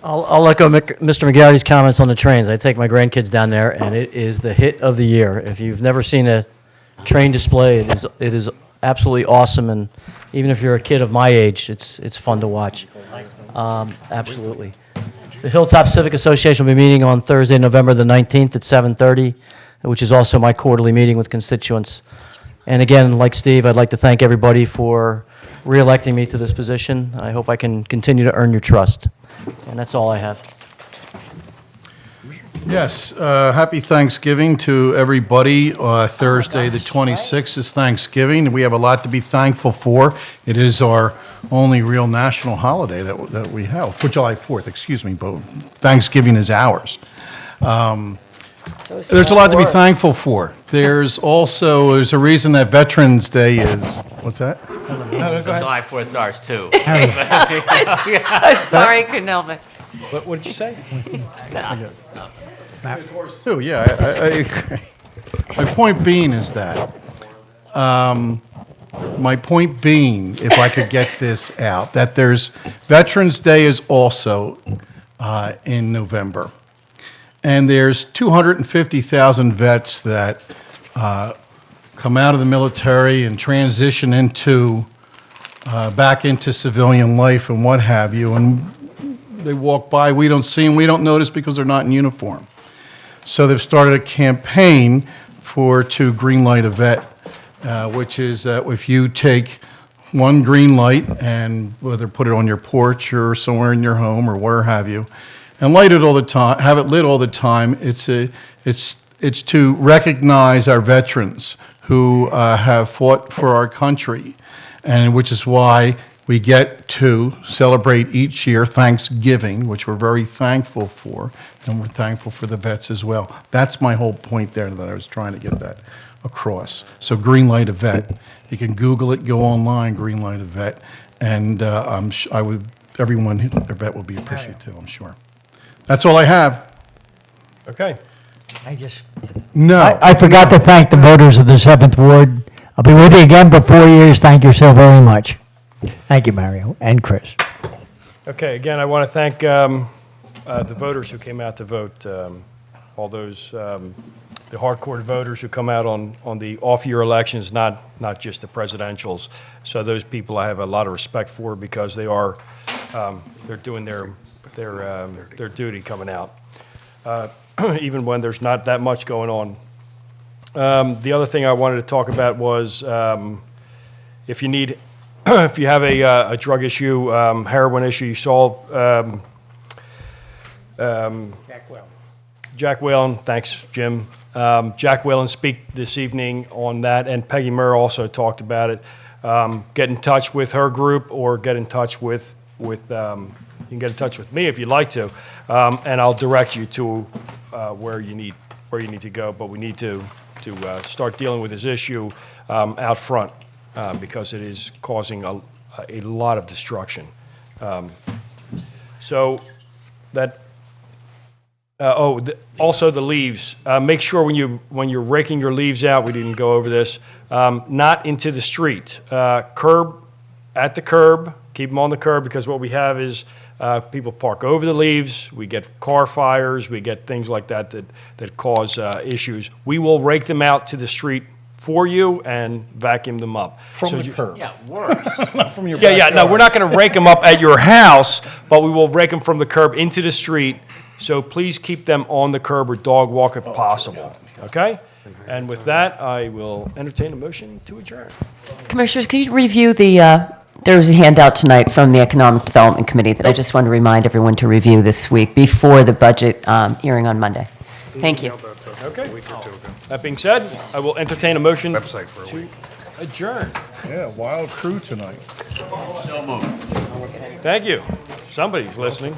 I'll echo Mr. McGarry's comments on the trains. I take my grandkids down there, and it is the hit of the year. If you've never seen a train display, it is absolutely awesome, and even if you're a kid of my age, it's fun to watch. Absolutely. The Hilltop Civic Association will be meeting on Thursday, November the 19th at 7:30, which is also my quarterly meeting with constituents. And again, like Steve, I'd like to thank everybody for re-electing me to this position. I hope I can continue to earn your trust. And that's all I have. Yes, happy Thanksgiving to everybody. Thursday, the 26th is Thanksgiving, and we have a lot to be thankful for. It is our only real national holiday that we have, for July 4th, excuse me, but Thanksgiving is ours. There's a lot to be thankful for. There's a reason that Veterans Day is, what's that? July 4th is ours, too. Sorry, couldn't help it. What did you say? Too, yeah, I agree. My point being is that, if I could get this out, that there's, Veterans Day is also in November. And there's 250,000 vets that come out of the military and transition into, back into civilian life and what have you, and they walk by, we don't see them, we don't notice because they're not in uniform. So they've started a campaign to green light a vet, which is that if you take one green light and whether put it on your porch or somewhere in your home or where have you, and light it all the time, have it lit all the time, it's to recognize our veterans who have fought for our country, and which is why we get to celebrate each year Thanksgiving, which we're very thankful for, and we're thankful for the vets as well. That's my whole point there that I was trying to get that across. So green light a vet. You can Google it, go online, green light a vet, and everyone, a vet will be appreciative, I'm sure. That's all I have. Okay. No. I forgot to thank the voters of the 7th Ward. I'll be with you again for 4 years. Thank you so very much. Thank you, Mario, and Chris. Okay, again, I want to thank the voters who came out to vote, all those, the hardcore voters who come out on the off-year elections, not just the presidentials. So those people I have a lot of respect for because they are, they're doing their duty coming out, even when there's not that much going on. The other thing I wanted to talk about was if you need, if you have a drug issue, heroin issue, you saw Jack Whalen, thanks, Jim. Jack Whalen speak this evening on that, and Peggy Murr also talked about it. Get in touch with her group or get in touch with you can get in touch with me if you'd like to, and I'll direct you to where you need to go. But we need to start dealing with this issue out front because it is causing a lot of destruction. So that. Also the leaves. Make sure when you're raking your leaves out, we didn't go over this, not into the street. Curb, at the curb, keep them on the curb because what we have is people park over the leaves, we get car fires, we get things like that cause issues. We will rake them out to the street for you and vacuum them up. From the curb. Yeah, worse. Not from your Yeah, backyard. no, we're not going to rake them up at your house, but we will rake them from the curb into the street. So please keep them on the curb or dog walk if possible, okay? And with that, I will entertain a motion to adjourn. Commissioners, can you review there was a handout tonight from the Economic Development Committee that I just want to remind everyone to review this week before the budget hearing on Monday. Thank you. Okay. That being said, I will entertain a motion Website for a to week. adjourn. Yeah, wild crew tonight. So moved. Thank you. Somebody's listening.